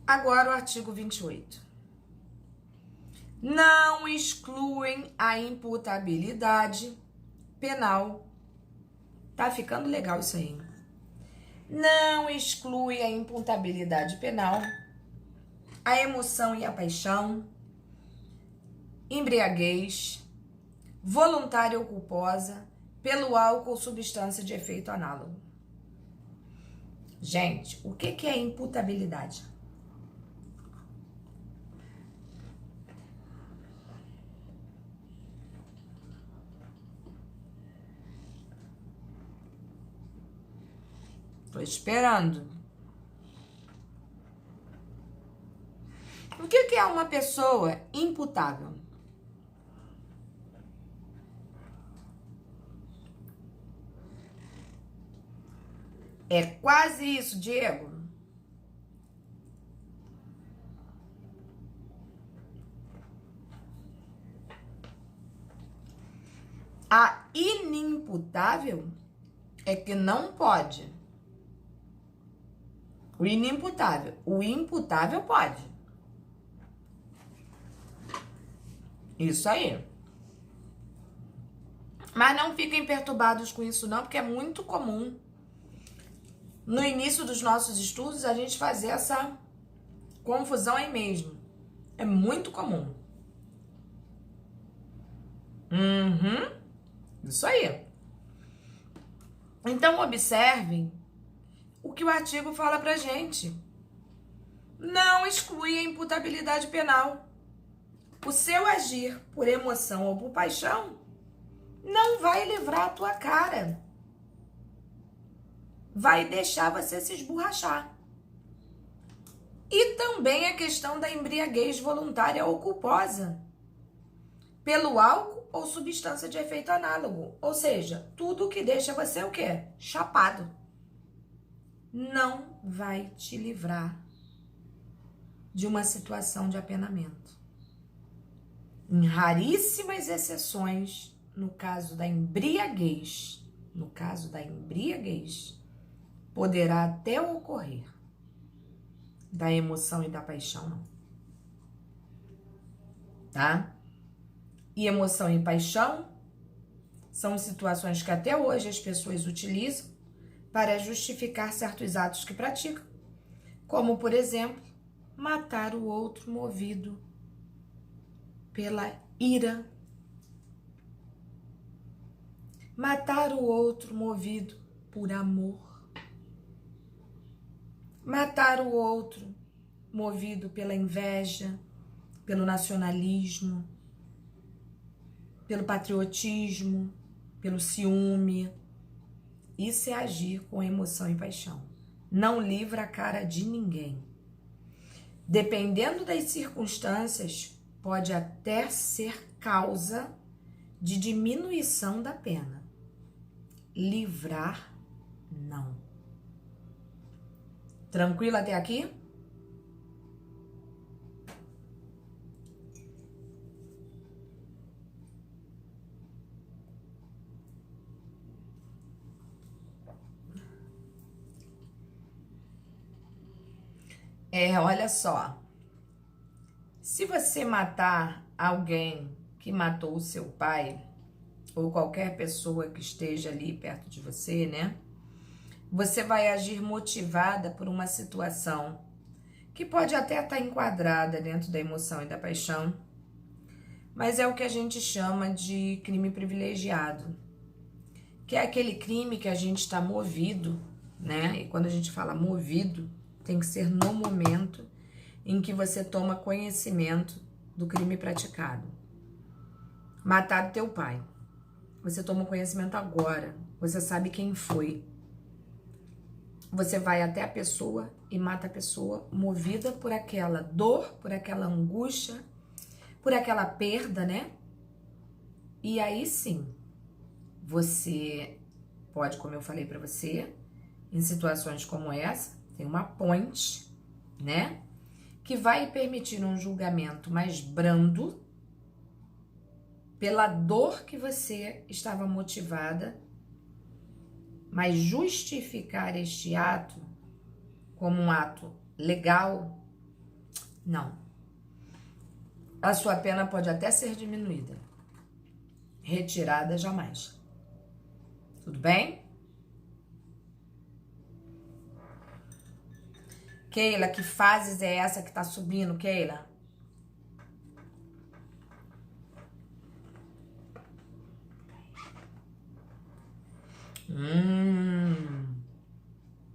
Agora o artigo 28. Não excluem a imputabilidade penal. Tá ficando legal isso aí. Não exclui a imputabilidade penal, a emoção e a paixão, embriaguez, voluntária ou culposa, pelo álcool ou substância de efeito análogo. Gente, o que é imputabilidade? Tô esperando. O que é uma pessoa imputável? É quase isso, Diego. A inimputável é que não pode. O inimputável. O imputável pode. Isso aí. Mas não fiquem perturbados com isso não, porque é muito comum no início dos nossos estudos a gente fazer essa confusão aí mesmo. É muito comum. Isso aí. Então observem o que o artigo fala pra gente. Não exclui a imputabilidade penal. O seu agir por emoção ou por paixão não vai livrar a tua cara. Vai deixar você se esborrachar. E também a questão da embriaguez voluntária ou culposa, pelo álcool ou substância de efeito análogo. Ou seja, tudo que deixa você o quê? Chapado. Não vai te livrar de uma situação de apenamento. Em raríssimas exceções, no caso da embriaguez, poderá até ocorrer. Da emoção e da paixão, não. Tá? E emoção e paixão são situações que até hoje as pessoas utilizam para justificar certos atos que praticam, como, por exemplo, matar o outro movido pela ira. Matar o outro movido por amor. Matar o outro movido pela inveja, pelo nacionalismo, pelo patriotismo. pelo ciúme. Isso é agir com emoção e paixão. Não livra a cara de ninguém. Dependendo das circunstâncias, pode até ser causa de diminuição da pena. Livrar, não. Tranquilo até aqui? Olha só. Se você matar alguém que matou o seu pai, ou qualquer pessoa que esteja ali perto de você, né? Você vai agir motivada por uma situação que pode até estar enquadrada dentro da emoção e da paixão, mas é o que a gente chama de crime privilegiado, que é aquele crime que a gente está movido, né? E quando a gente fala movido, tem que ser no momento em que você toma conhecimento do crime praticado. Matar teu pai. Você toma conhecimento agora. Você sabe quem foi. Você vai até a pessoa e mata a pessoa movida por aquela dor, por aquela angústia, por aquela perda, né? E aí sim, você pode, como eu falei pra você, em situações como essa, tem uma ponte, né? Que vai permitir um julgamento mais brando pela dor que você estava motivada, mas justificar este ato como um ato legal, não. A sua pena pode até ser diminuída, retirada jamais. Tudo bem? Keila, que fases é essa que tá subindo, Keila?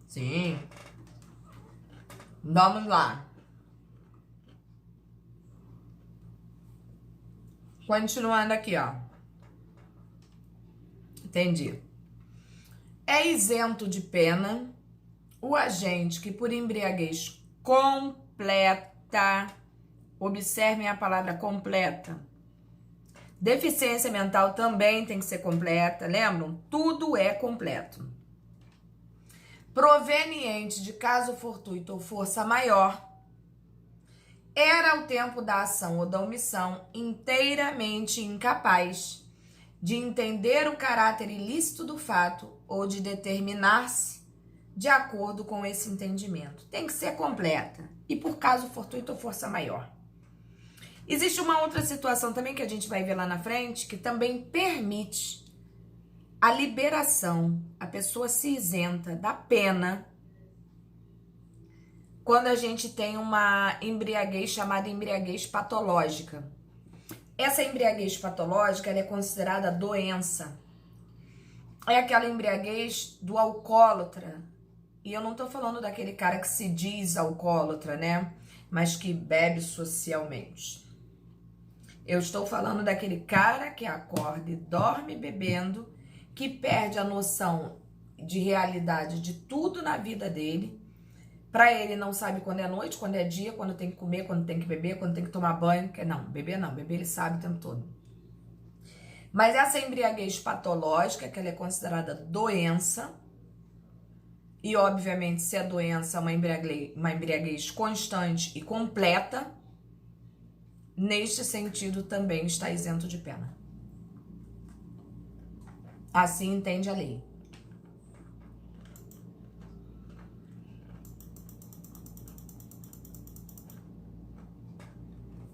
Sim. Vamos lá. Continuando aqui, ó. Entendi. É isento de pena o agente que por embriaguez completa, observem a palavra completa. Deficiência mental também tem que ser completa, lembram? Tudo é completo. Proveniente de caso fortuito ou força maior, era ao tempo da ação ou da omissão inteiramente incapaz de entender o caráter ilícito do fato ou de determinar-se de acordo com esse entendimento. Tem que ser completa. E por caso fortuito ou força maior. Existe uma outra situação também que a gente vai ver lá na frente, que também permite a liberação, a pessoa se isenta da pena quando a gente tem uma embriaguez chamada embriaguez patológica. Essa embriaguez patológica ela é considerada doença. É aquela embriaguez do alcoólatra. E eu não tô falando daquele cara que se diz alcoólatra, né? Mas que bebe socialmente. Eu estou falando daquele cara que acorda e dorme bebendo, que perde a noção de realidade de tudo na vida dele. Pra ele não sabe quando é noite, quando é dia, quando tem que comer, quando tem que beber, quando tem que tomar banho. Não, beber ele sabe o tempo todo. Mas essa embriaguez patológica, que ela é considerada doença, e obviamente se a doença é uma embriaguez constante e completa, neste sentido também está isento de pena. Assim entende a lei.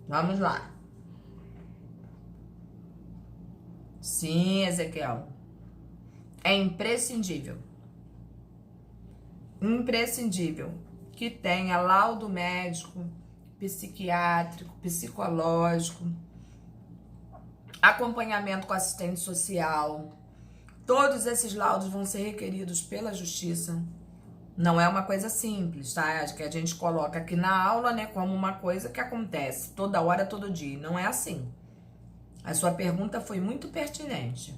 Vamos lá. Sim, Ezequiel. É imprescindível. Imprescindível que tenha laudo médico, psiquiátrico, psicológico, acompanhamento com assistente social. Todos esses laudos vão ser requeridos pela justiça. Não é uma coisa simples, tá? Acho que a gente coloca aqui na aula, né, como uma coisa que acontece toda hora, todo dia. Não é assim. A sua pergunta foi muito pertinente.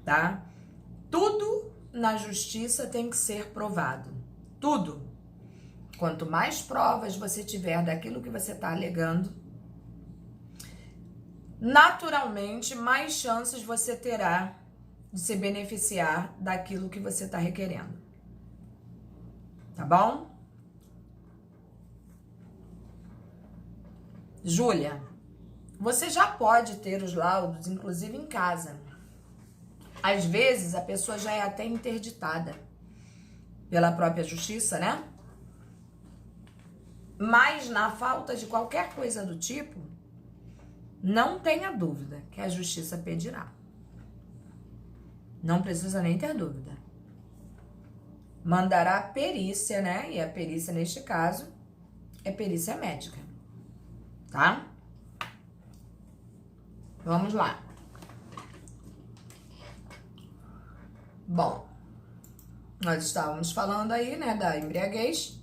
tá? Tudo na justiça tem que ser provado. Tudo. Quanto mais provas você tiver daquilo que você está alegando, naturalmente, mais chances você terá de se beneficiar daquilo que você está requerendo. Tá bom? Júlia, você já pode ter os laudos, inclusive em casa. Às vezes, a pessoa já é até interditada pela própria justiça, né? Mas, na falta de qualquer coisa do tipo, não tenha dúvida que a justiça pedirá. Não precisa nem ter dúvida. Mandará perícia, né? E a perícia, neste caso, é perícia médica. Tá? Vamos lá. Bom, nós estávamos falando aí, né, da embriaguez.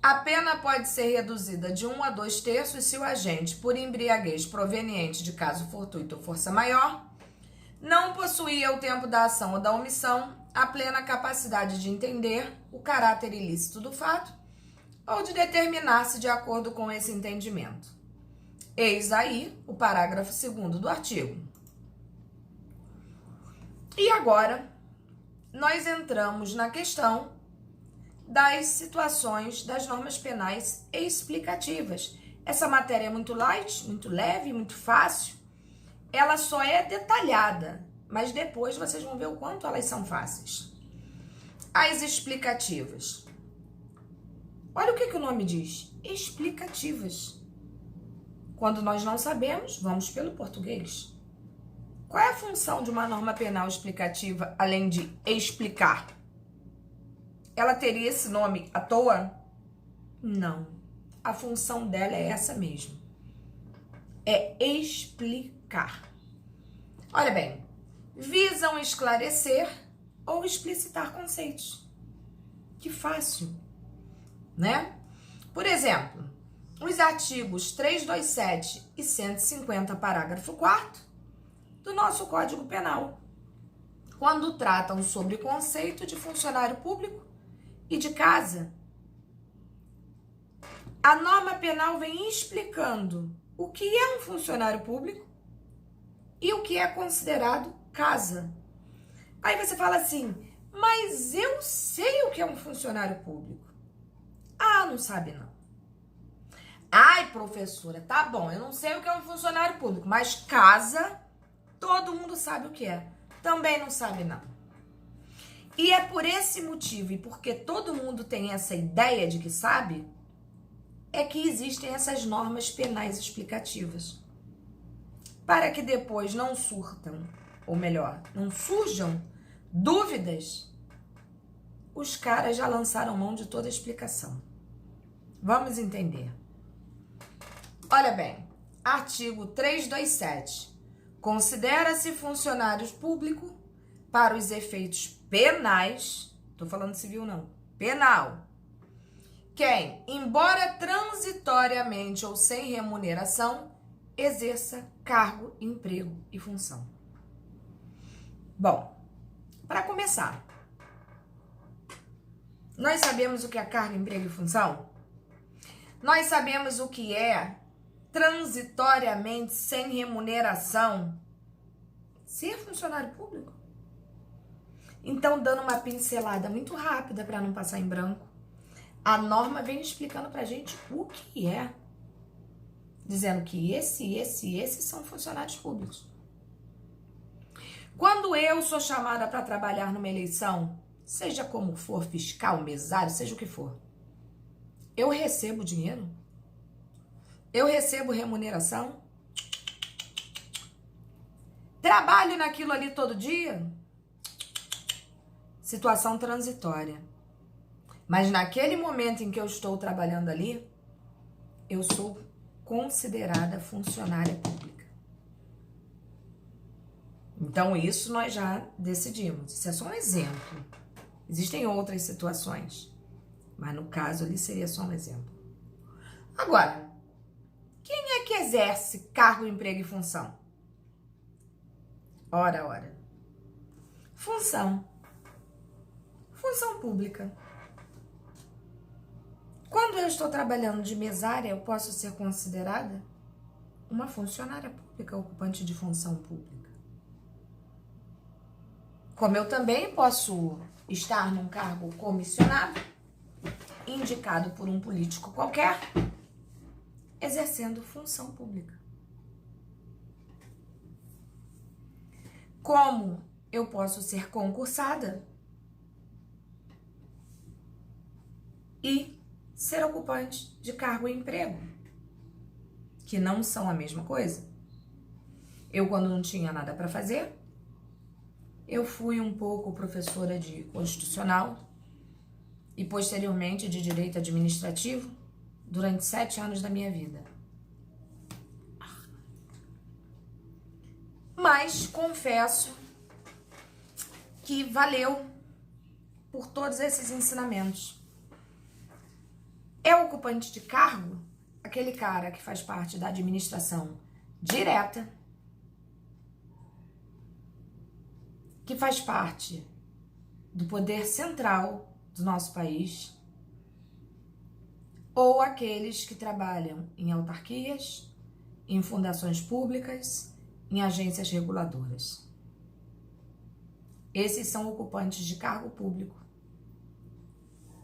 A pena pode ser reduzida de 1 a 2 terços se o agente, por embriaguez proveniente de caso fortuito ou força maior, não possuía ao tempo da ação ou da omissão a plena capacidade de entender o caráter ilícito do fato ou de determinar-se de acordo com esse entendimento. Eis aí o parágrafo 2º do artigo. E agora, nós entramos na questão das situações das normas penais explicativas. Essa matéria é muito light, muito leve, muito fácil. Ela só é detalhada, mas depois vocês vão ver o quanto elas são fáceis. As explicativas. Olha o que o nome diz. Explicativas. Quando nós não sabemos, vamos pelo português. Qual é a função de uma norma penal explicativa, além de explicar? Ela teria esse nome à toa? Não. A função dela é essa mesmo. É explicar. Olha bem, visam esclarecer ou explicitar conceitos. Que fácil, né? Por exemplo, os artigos 327 e 150, parágrafo 4º, do nosso Código Penal, quando tratam sobre o conceito de funcionário público e de casa. A norma penal vem explicando o que é um funcionário público e o que é considerado casa. Aí você fala assim, mas eu sei o que é um funcionário público. Ah, não sabe não. Ai, professora, tá bom, eu não sei o que é um funcionário público, mas casa, todo mundo sabe o que é. Também não sabe não. E é por esse motivo, e porque todo mundo tem essa ideia de que sabe, é que existem essas normas penais explicativas. Para que depois não surtam, ou melhor, não surjam dúvidas, os caras já lançaram mão de toda a explicação. Vamos entender. Olha bem, artigo 327. Considera-se funcionário público para os efeitos penais, tô falando civil não, penal, quem, embora transitoriamente ou sem remuneração, exerça cargo, emprego e função. Bom, para começar, nós sabemos o que é cargo, emprego e função? Nós sabemos o que é transitoriamente sem remuneração ser funcionário público? Então, dando uma pincelada muito rápida para não passar em branco, a norma vem explicando pra gente o que é, dizendo que esses são funcionários públicos. Quando eu sou chamada para trabalhar numa eleição, seja como for, fiscal, mesário, seja o que for, eu recebo dinheiro? Eu recebo remuneração? Trabalho naquilo ali todo dia? Situação transitória. Mas naquele momento em que eu estou trabalhando ali, eu sou considerada funcionária pública. Então, isso nós já decidimos. Isso é só um exemplo. Existem outras situações, mas no caso ali seria só um exemplo. Agora, quem é que exerce cargo, emprego e função? Ora. Função. Função pública. Quando eu estou trabalhando de mesária, eu posso ser considerada uma funcionária pública, ocupante de função pública. Como eu também posso estar num cargo comissionado, indicado por um político qualquer, exercendo função pública. Como eu posso ser concursada e ser ocupante de cargo e emprego, que não são a mesma coisa. Eu, quando não tinha nada para fazer, eu fui um pouco professora de constitucional e posteriormente de direito administrativo durante 7 anos da minha vida. Mas confesso que valeu por todos esses ensinamentos. É ocupante de cargo aquele cara que faz parte da administração direta, que faz parte do poder central do nosso país, ou aqueles que trabalham em autarquias, em fundações públicas, em agências reguladoras. Esses são ocupantes de cargo público.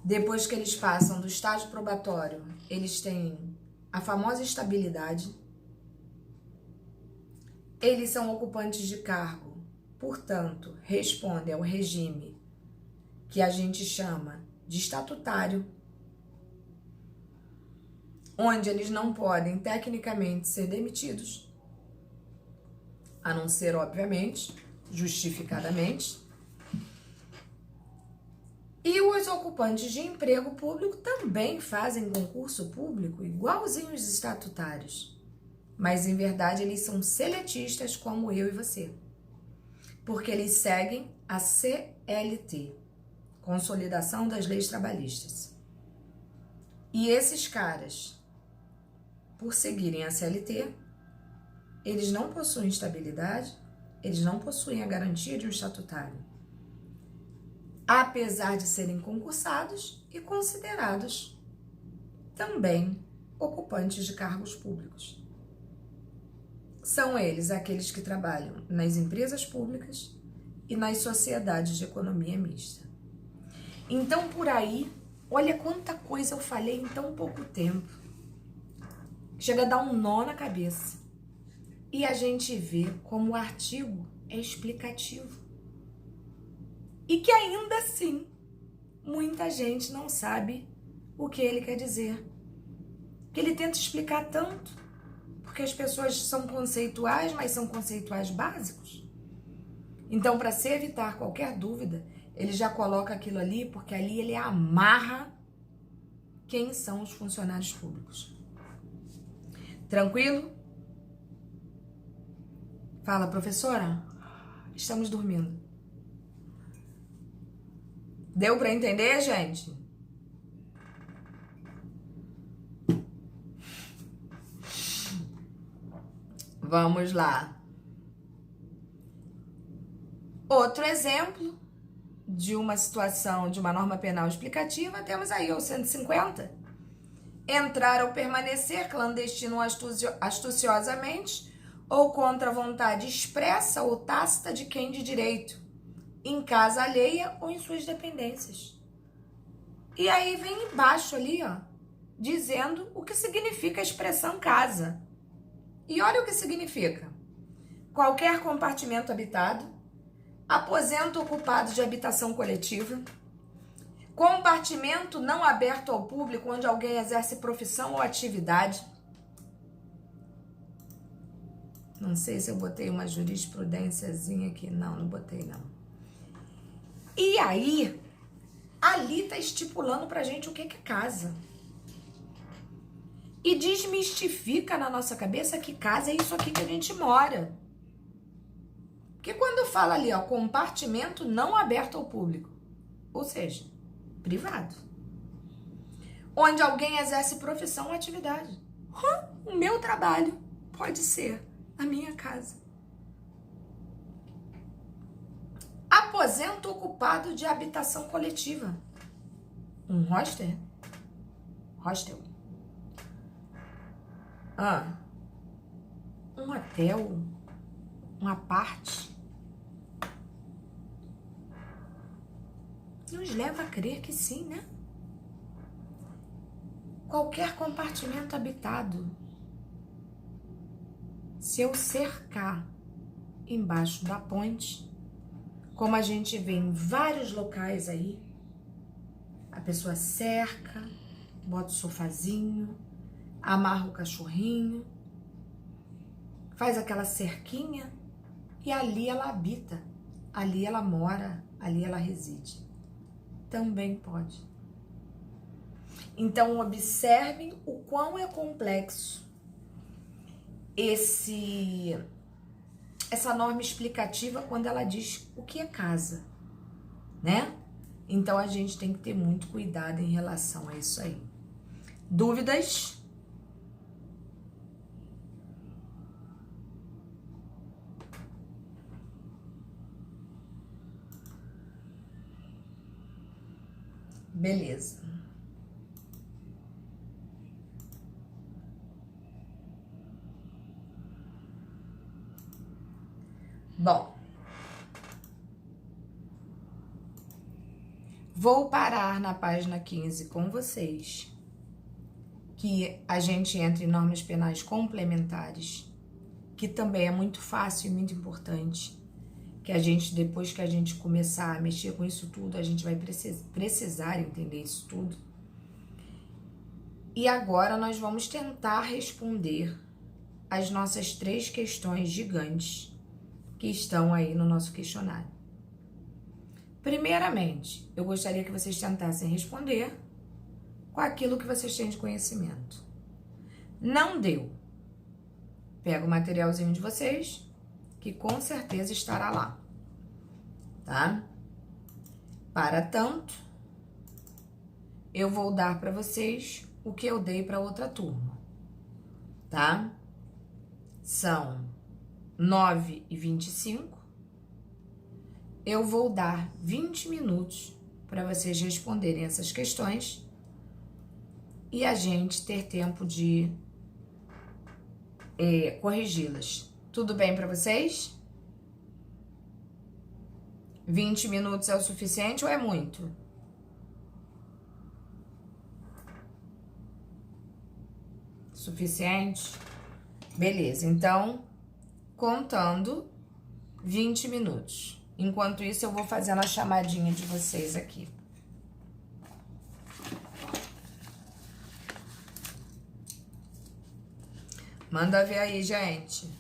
Depois que eles passam do estágio probatório, eles têm a famosa estabilidade. Eles são ocupantes de cargo, portanto, respondem ao regime que a gente chama de estatutário, onde eles não podem tecnicamente ser demitidos, a não ser, obviamente, justificadamente. E os ocupantes de emprego público também fazem concurso público igualzinho os estatutários. Mas, em verdade, eles são seletistas como eu e você. Porque eles seguem a CLT, Consolidação das Leis Trabalhistas. E esses caras, por seguirem a CLT, eles não possuem estabilidade, eles não possuem a garantia de um estatutário, apesar de serem concursados e considerados também ocupantes de cargos públicos. São eles aqueles que trabalham nas empresas públicas e nas sociedades de economia mista. Então, por aí, olha quanta coisa eu falei em tão pouco tempo. Chega a dar um nó na cabeça. E a gente vê como o artigo é explicativo. E que ainda assim, muita gente não sabe o que ele quer dizer. Que ele tenta explicar tanto, porque as pessoas são conceituais, mas são conceituais básicos. Então, para se evitar qualquer dúvida, ele já coloca aquilo ali, porque ali ele amarra quem são os funcionários públicos. Tranquilo? Fala, professora. Estamos dormindo. Deu para entender, gente? Vamos lá. Outro exemplo de uma situação de uma norma penal explicativa, temos aí o 150. Entrar ou permanecer clandestino astuciosamente ou contra a vontade expressa ou tácita de quem de direito, em casa alheia ou em suas dependências. E aí vem embaixo ali, ó, dizendo o que significa a expressão casa. E olha o que significa. Qualquer compartimento habitado, aposento ocupado de habitação coletiva, compartimento não aberto ao público onde alguém exerce profissão ou atividade. Não sei se eu botei uma jurisprudênciazinha aqui. Não botei, não. E aí, ali tá estipulando pra gente o que é casa. E desmistifica na nossa cabeça que casa é isso aqui que a gente mora. Porque quando fala ali, ó, compartimento não aberto ao público, ou seja, privado, onde alguém exerce profissão ou atividade. O meu trabalho pode ser a minha casa. A Aposento ocupado de habitação coletiva. Um hostel? Hostel. Um hotel? Um aparte? Nos leva a crer que sim, né? Qualquer compartimento habitado. Se eu cercar embaixo da ponte, como a gente vê em vários locais aí, a pessoa cerca, bota o sofazinho, amarra o cachorrinho, faz aquela cerquinha e ali ela habita, ali ela mora, ali ela reside. Também pode. Então, observem o quão é complexo essa norma explicativa quando ela diz o que é casa, né? Então, a gente tem que ter muito cuidado em relação a isso aí. Dúvidas? Beleza. Bom, vou parar na página 15 com vocês, que a gente entra em normas penais complementares, que também é muito fácil e muito importante, que a gente, depois que a gente começar a mexer com isso tudo, a gente vai precisar entender isso tudo. E agora nós vamos tentar responder as nossas 3 questões gigantes que estão aí no nosso questionário. Primeiramente, eu gostaria que vocês tentassem responder com aquilo que vocês têm de conhecimento. Não deu? Pega o materialzinho de vocês, que com certeza estará lá, tá? Para tanto, eu vou dar para vocês o que eu dei para outra turma, tá? São 9h25. Eu vou dar 20 minutos para vocês responderem essas questões e a gente ter tempo de corrigi-las. Tudo bem para vocês? 20 minutos é o suficiente ou é muito? Suficiente? Beleza, então, contando 20 minutos. Enquanto isso, eu vou fazendo a chamadinha de vocês aqui. Manda ver aí, gente.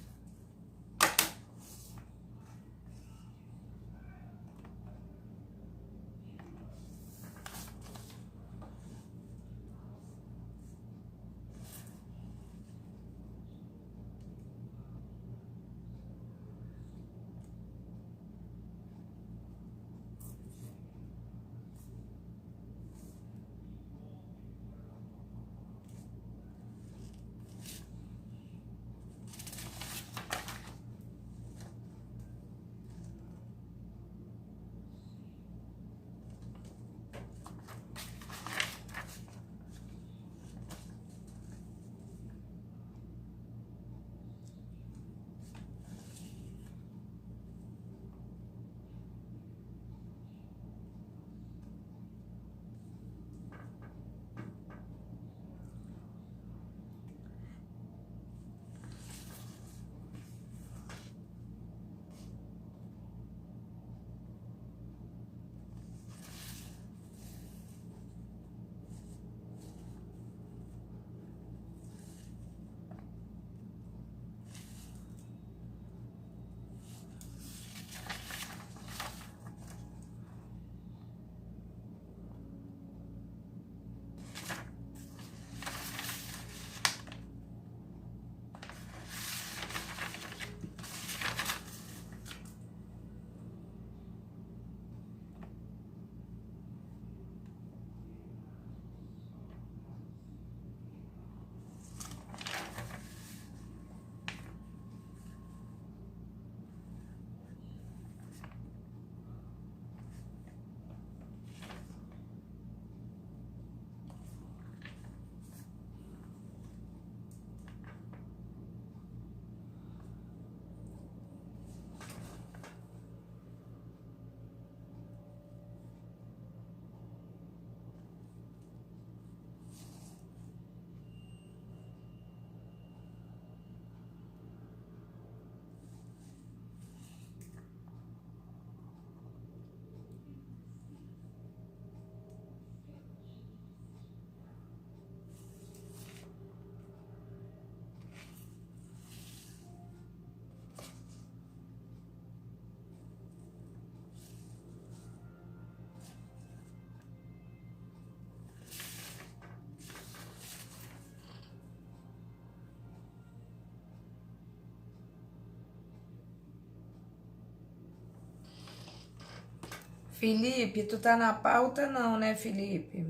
Felipe, tu tá na pauta não, né, Felipe?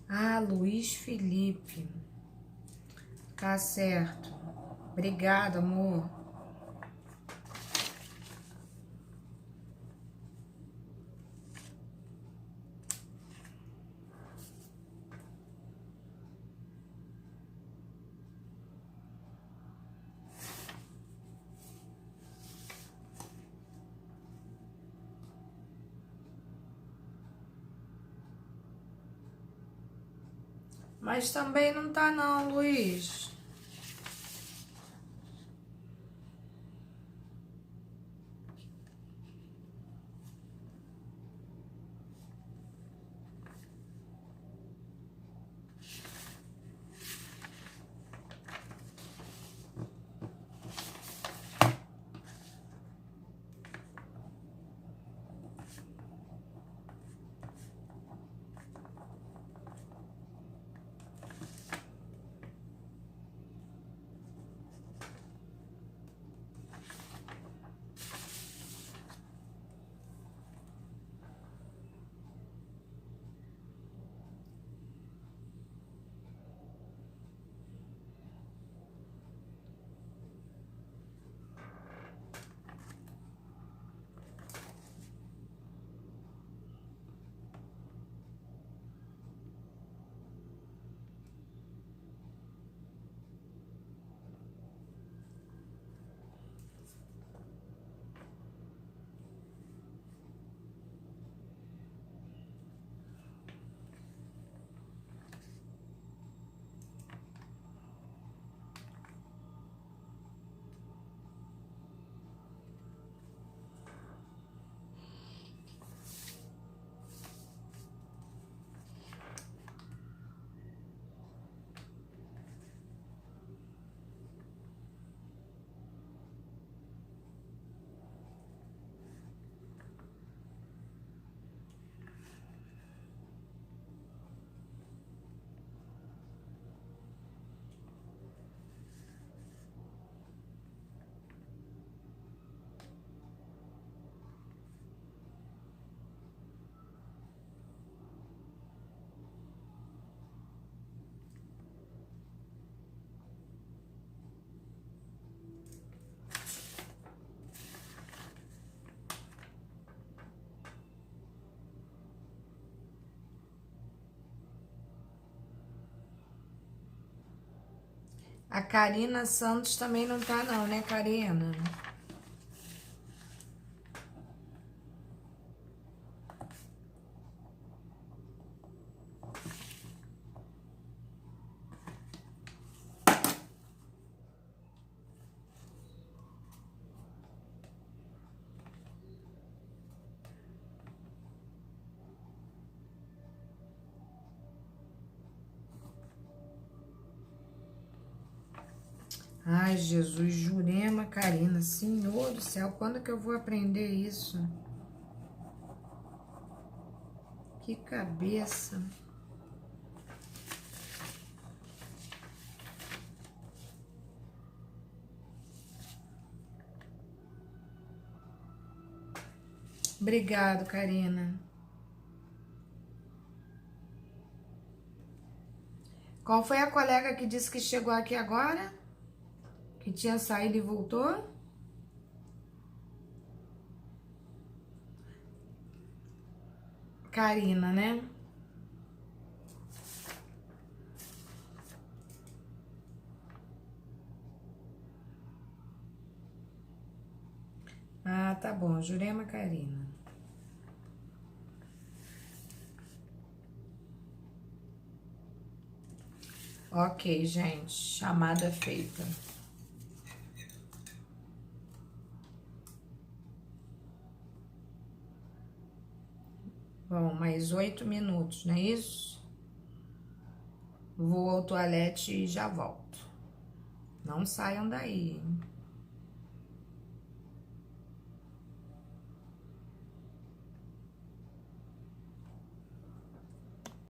Ah, Luiz Felipe. Tá certo. Obrigada, amor. Mas também não tá não, Luiz. A Karina Santos também não tá não, né, Karina? Ai, Jesus, Jurema, Karina, Senhor do céu, quando que eu vou aprender isso? Que cabeça. Obrigado, Karina. Qual foi a colega que disse que chegou aqui agora? Que tinha saído e voltou? Karina, né? Ah, tá bom. Jurema Karina. Ok, gente. Chamada feita. Bom, mais 8 minutos, não é isso? Vou ao toalete e já volto. Não saiam daí, hein?